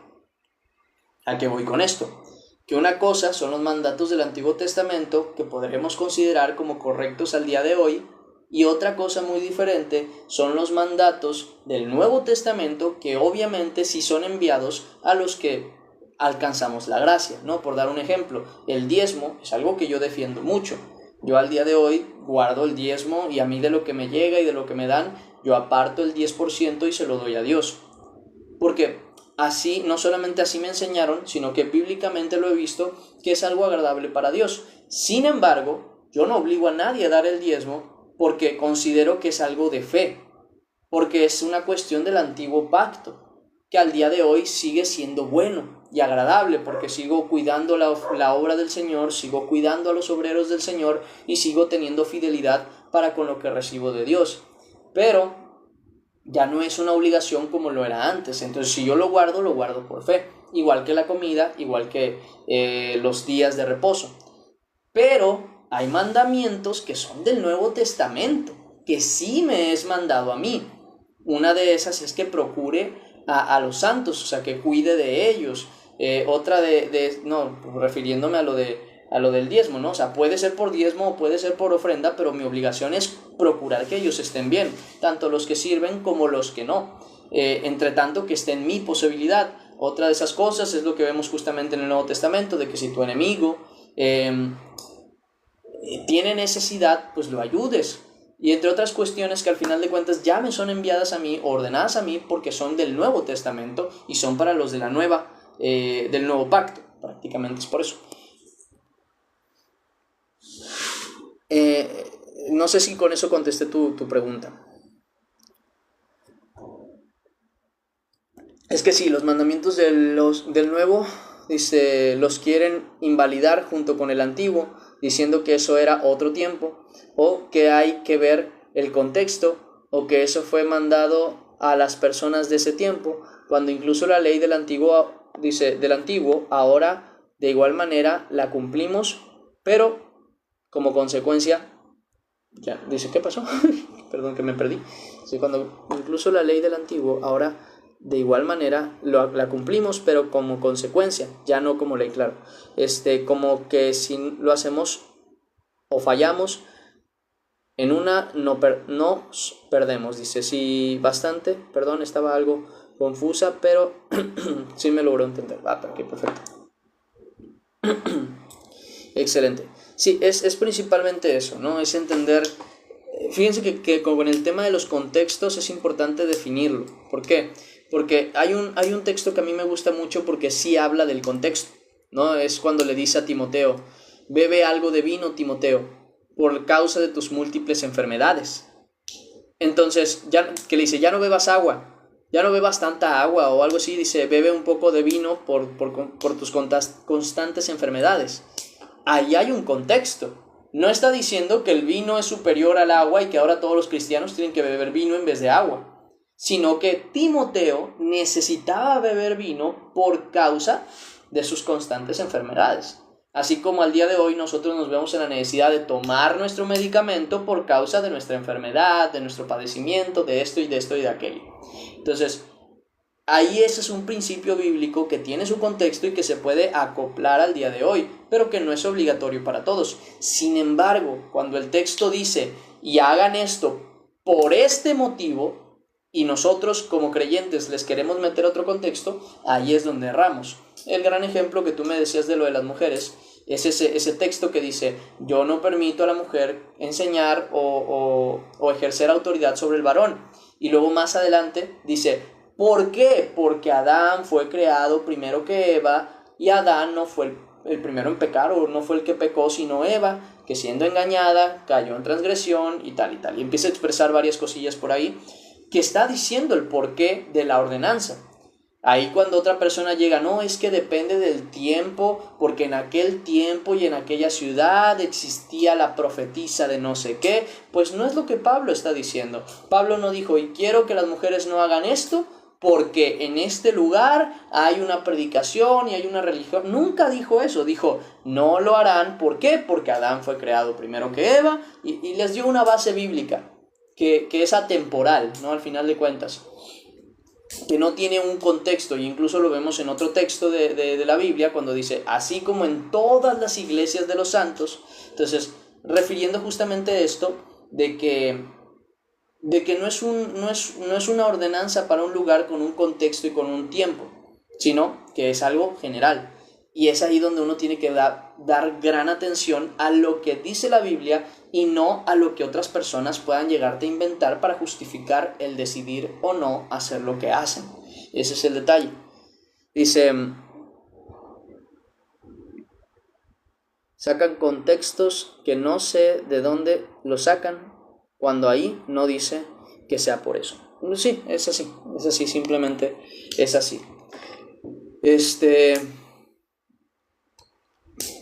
¿A qué voy con esto? Que una cosa son los mandatos del Antiguo Testamento que podremos considerar como correctos al día de hoy, y otra cosa muy diferente son los mandatos del Nuevo Testamento que obviamente sí son enviados a los que alcanzamos la gracia, ¿no? Por dar un ejemplo, el diezmo es algo que yo defiendo mucho. Yo al día de hoy guardo el diezmo y a mí de lo que me llega y de lo que me dan, yo aparto el 10% y se lo doy a Dios. Porque así, no solamente así me enseñaron, sino que bíblicamente lo he visto que es algo agradable para Dios. Sin embargo, yo no obligo a nadie a dar el diezmo porque considero que es algo de fe, porque es una cuestión del antiguo pacto, que al día de hoy sigue siendo bueno y agradable, porque sigo cuidando la obra del Señor, sigo cuidando a los obreros del Señor y sigo teniendo fidelidad para con lo que recibo de Dios. Pero ya no es una obligación como lo era antes. Entonces, si yo lo guardo por fe, igual que la comida, igual que los días de reposo. Pero hay mandamientos que son del Nuevo Testamento, que sí me es mandado a mí. Una de esas es que procure a los santos, o sea, que cuide de ellos. Otra refiriéndome a lo del diezmo, ¿no? O sea, puede ser por diezmo o puede ser por ofrenda, pero mi obligación es procurar que ellos estén bien, tanto los que sirven como los que no. Entre tanto, que esté en mi posibilidad. Otra de esas cosas es lo que vemos justamente en el Nuevo Testamento, de que si tu enemigo tiene necesidad, pues lo ayudes. Y entre otras cuestiones que al final de cuentas ya me son enviadas a mí, ordenadas a mí, porque son del Nuevo Testamento y son para los de la del nuevo pacto, prácticamente es por eso. No sé si con eso contesté tu pregunta. Es que sí, los mandamientos del nuevo, dice, los quieren invalidar junto con el antiguo, diciendo que eso era otro tiempo, o que hay que ver el contexto, o que eso fue mandado a las personas de ese tiempo, cuando incluso la ley del antiguo, dice, del antiguo, ahora de igual manera la cumplimos, pero como consecuencia, ya, dice, ¿qué pasó? Perdón que me perdí. Dice, cuando incluso la ley del antiguo, ahora de igual manera la cumplimos, pero como consecuencia, ya no como ley, claro. Como que si lo hacemos o fallamos, en una nos perdemos. Dice, sí, bastante, perdón, estaba algo confusa, pero sí me logró entender. Ok, perfecto. Excelente. Sí, es principalmente eso, ¿no? Es entender. Fíjense que con el tema de los contextos es importante definirlo. ¿Por qué? Porque hay un texto que a mí me gusta mucho porque sí habla del contexto, ¿no? Es cuando le dice a Timoteo, bebe algo de vino, Timoteo, por causa de tus múltiples enfermedades. Entonces, que le dice, ya no bebas agua, ya no bebas tanta agua o algo así, dice, bebe un poco de vino por tus constantes enfermedades. Ahí hay un contexto. No está diciendo que el vino es superior al agua y que ahora todos los cristianos tienen que beber vino en vez de agua, sino que Timoteo necesitaba beber vino por causa de sus constantes enfermedades. Así como al día de hoy nosotros nos vemos en la necesidad de tomar nuestro medicamento por causa de nuestra enfermedad, de nuestro padecimiento, de esto y de aquello. Entonces, ahí ese es un principio bíblico que tiene su contexto y que se puede acoplar al día de hoy, pero que no es obligatorio para todos. Sin embargo, cuando el texto dice, y hagan esto por este motivo, y nosotros como creyentes les queremos meter otro contexto, ahí es donde erramos. El gran ejemplo que tú me decías de lo de las mujeres es ese texto que dice, yo no permito a la mujer enseñar o ejercer autoridad sobre el varón. Y luego más adelante dice, ¿por qué? Porque Adán fue creado primero que Eva y Adán no fue el primero en pecar o no fue el que pecó sino Eva, que siendo engañada cayó en transgresión y tal y tal. Y empieza a expresar varias cosillas por ahí que está diciendo el porqué de la ordenanza. Ahí cuando otra persona llega, no, es que depende del tiempo, porque en aquel tiempo y en aquella ciudad existía la profetisa de no sé qué, pues no es lo que Pablo está diciendo. Pablo no dijo, y quiero que las mujeres no hagan esto, porque en este lugar hay una predicación y hay una religión. Nunca dijo eso, dijo, no lo harán, ¿por qué? Porque Adán fue creado primero que Eva, y les dio una base bíblica, que es atemporal, ¿no? Al final de cuentas, que no tiene un contexto, y incluso lo vemos en otro texto de la Biblia, cuando dice, así como en todas las iglesias de los santos. Entonces, refiriendo justamente esto, de que no es una ordenanza para un lugar con un contexto y con un tiempo, sino que es algo general. Y es ahí donde uno tiene que dar gran atención a lo que dice la Biblia y no a lo que otras personas puedan llegarte a inventar para justificar el decidir o no hacer lo que hacen. Ese es el detalle. Dice, sacan contextos que no sé de dónde lo sacan, cuando ahí no dice que sea por eso. Sí, es así, simplemente es así.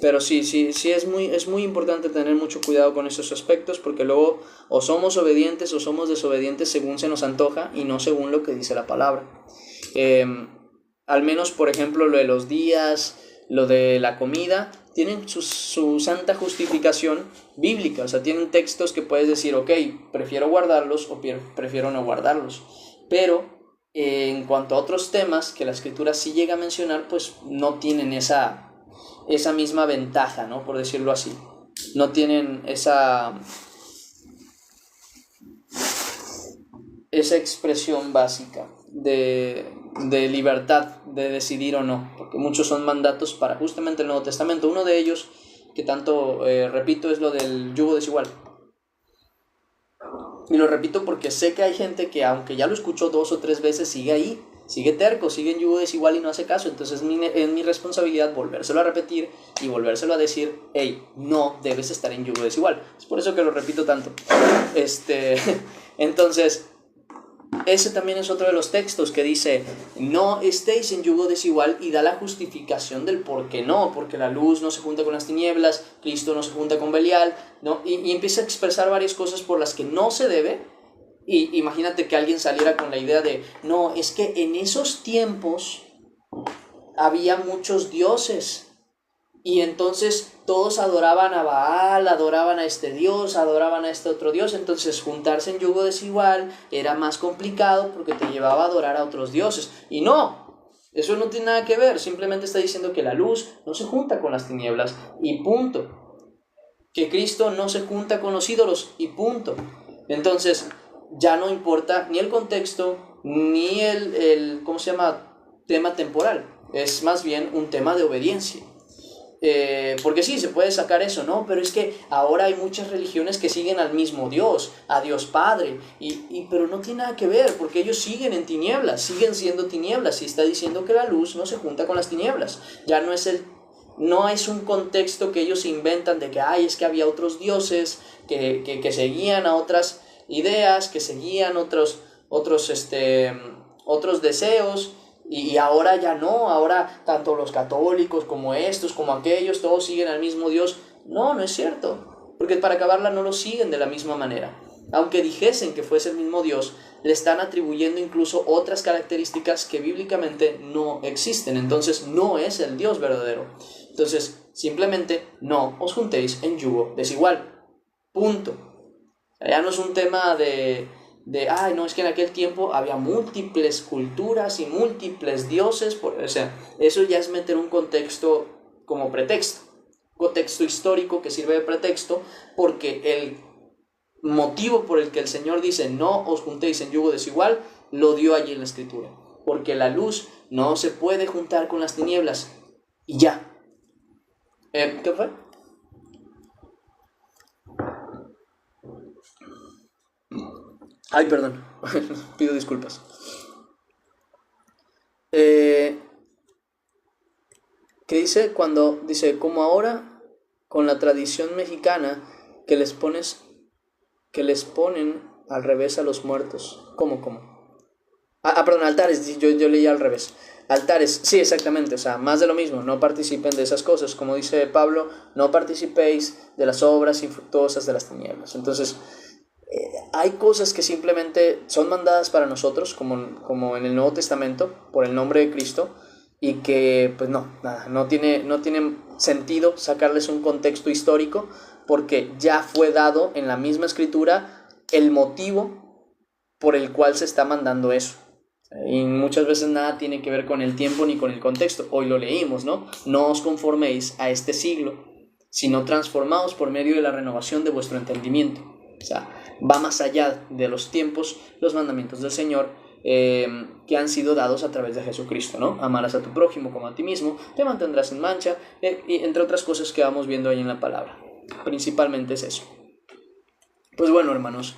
Pero sí, es muy importante tener mucho cuidado con esos aspectos, porque luego o somos obedientes o somos desobedientes según se nos antoja y no según lo que dice la palabra. Al menos, por ejemplo, lo de los días, lo de la comida, tienen su santa justificación bíblica. O sea, tienen textos que puedes decir, ok, prefiero guardarlos o prefiero no guardarlos. Pero en cuanto a otros temas que la Escritura sí llega a mencionar, pues no tienen esa misma ventaja, ¿no? Por decirlo así. No tienen esa expresión básica de libertad de decidir o no, porque muchos son mandatos para justamente el Nuevo Testamento. Uno de ellos, que tanto repito, es lo del yugo desigual. Y lo repito porque sé que hay gente que, aunque ya lo escuchó 2 o 3 veces, sigue ahí, sigue terco, sigue en yugo desigual y no hace caso. Entonces es mi responsabilidad volvérselo a repetir y volvérselo a decir, hey, no debes estar en yugo desigual. Es por eso que lo repito tanto. Entonces, ese también es otro de los textos que dice, no estéis en yugo desigual, y da la justificación del por qué no, porque la luz no se junta con las tinieblas, Cristo no se junta con Belial, ¿no? Y empieza a expresar varias cosas por las que no se debe, Y imagínate que alguien saliera con la idea de, no, es que en esos tiempos había muchos dioses. Y entonces todos adoraban a Baal, adoraban a este dios, adoraban a este otro dios. Entonces juntarse en yugo desigual era más complicado porque te llevaba a adorar a otros dioses. Y no, eso no tiene nada que ver. Simplemente está diciendo que la luz no se junta con las tinieblas y punto. Que Cristo no se junta con los ídolos y punto. Entonces ya no importa ni el contexto ni el ¿cómo se llama? Tema temporal. Es más bien un tema de obediencia. Porque sí, se puede sacar eso, ¿no? Pero es que ahora hay muchas religiones que siguen al mismo Dios, a Dios Padre, pero no tiene nada que ver, porque ellos siguen en tinieblas, siguen siendo tinieblas, y está diciendo que la luz no se junta con las tinieblas. Ya no es un contexto que ellos inventan de que, es que había otros dioses que seguían a otras ideas, que seguían otros deseos. Y ahora ya no, ahora tanto los católicos como estos, como aquellos, todos siguen al mismo Dios. No, no es cierto, porque para acabarla no lo siguen de la misma manera. Aunque dijesen que fuese el mismo Dios, le están atribuyendo incluso otras características que bíblicamente no existen. Entonces no es el Dios verdadero. Entonces simplemente no os juntéis en yugo desigual. Punto. Ya no es un tema de no, es que en aquel tiempo había múltiples culturas y múltiples dioses, o sea, eso ya es meter un contexto como pretexto, contexto histórico que sirve de pretexto, porque el motivo por el que el Señor dice no os juntéis en yugo desigual, lo dio allí en la Escritura, porque la luz no se puede juntar con las tinieblas, y ya. ¿Qué fue? Ay, perdón, pido disculpas. ¿Qué dice? Cuando dice, como ahora con la tradición mexicana que les ponen al revés a los muertos. ¿Cómo? Perdón, altares, yo leí al revés. Altares, sí, exactamente, o sea, más de lo mismo, no participen de esas cosas, como dice Pablo, no participéis de las obras infructuosas de las tinieblas. Entonces, hay cosas que simplemente son mandadas para nosotros, como en el Nuevo Testamento, por el nombre de Cristo, y que pues no tiene sentido sacarles un contexto histórico, porque ya fue dado en la misma Escritura el motivo por el cual se está mandando eso. Y muchas veces nada tiene que ver con el tiempo ni con el contexto. Hoy lo leímos, ¿no? No os conforméis a este siglo, sino transformaos por medio de la renovación de vuestro entendimiento. O sea, va más allá de los tiempos, los mandamientos del Señor que han sido dados a través de Jesucristo, ¿no? Amarás a tu prójimo como a ti mismo, te mantendrás sin mancha, y entre otras cosas que vamos viendo ahí en la palabra. Principalmente es eso. Pues bueno, hermanos,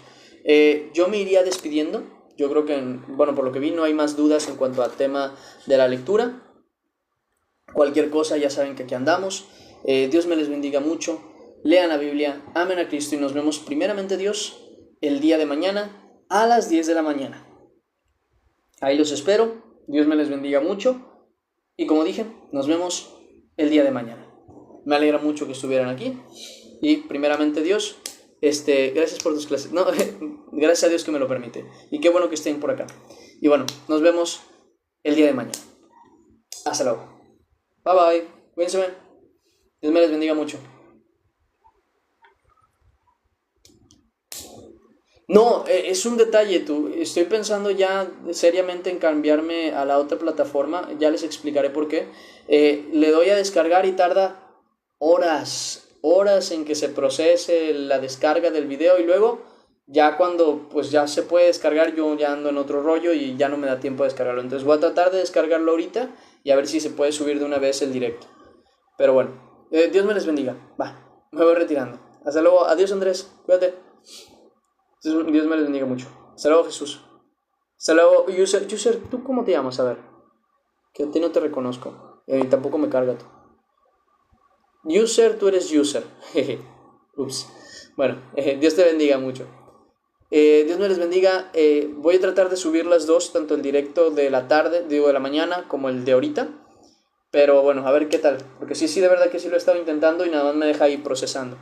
yo me iría despidiendo. Yo creo que, por lo que vi no hay más dudas en cuanto al tema de la lectura. Cualquier cosa ya saben que aquí andamos. Dios me les bendiga mucho. Lean la Biblia, amen a Cristo y nos vemos primeramente Dios el día de mañana a las 10 de la mañana. Ahí los espero. Dios me les bendiga mucho. Y como dije, nos vemos el día de mañana. Me alegra mucho que estuvieran aquí. Y primeramente Dios, gracias por tus clases. No, gracias a Dios que me lo permite. Y qué bueno que estén por acá. Y bueno, nos vemos el día de mañana. Hasta luego. Bye bye. Cuídense. Dios me les bendiga mucho. No, es un detalle, estoy pensando ya seriamente en cambiarme a la otra plataforma, ya les explicaré por qué. Le doy a descargar y tarda horas en que se procese la descarga del video, y luego ya cuando pues ya se puede descargar, yo ya ando en otro rollo y ya no me da tiempo de descargarlo. Entonces voy a tratar de descargarlo ahorita y a ver si se puede subir de una vez el directo. Pero bueno, Dios me les bendiga. Va, me voy retirando. Hasta luego, adiós Andrés, cuídate. Dios me les bendiga mucho. Hasta luego, Jesús. Hasta luego, User, ¿tú cómo te llamas? A ver, que a ti no te reconozco. Tampoco me carga tú. User, tú eres User. Ups. Bueno, Dios te bendiga mucho. Dios me les bendiga. Voy a tratar de subir las dos, tanto el directo de la tarde, de la mañana, como el de ahorita. Pero bueno, a ver qué tal. Porque sí, de verdad que sí lo he estado intentando y nada más me deja ahí procesando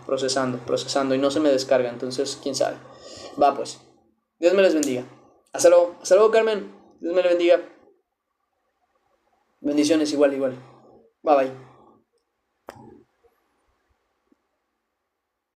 y no se me descarga. Entonces, quién sabe. Va pues. Dios me les bendiga. Hasta luego, Carmen. Dios me les bendiga. Bendiciones igual, igual. Bye bye.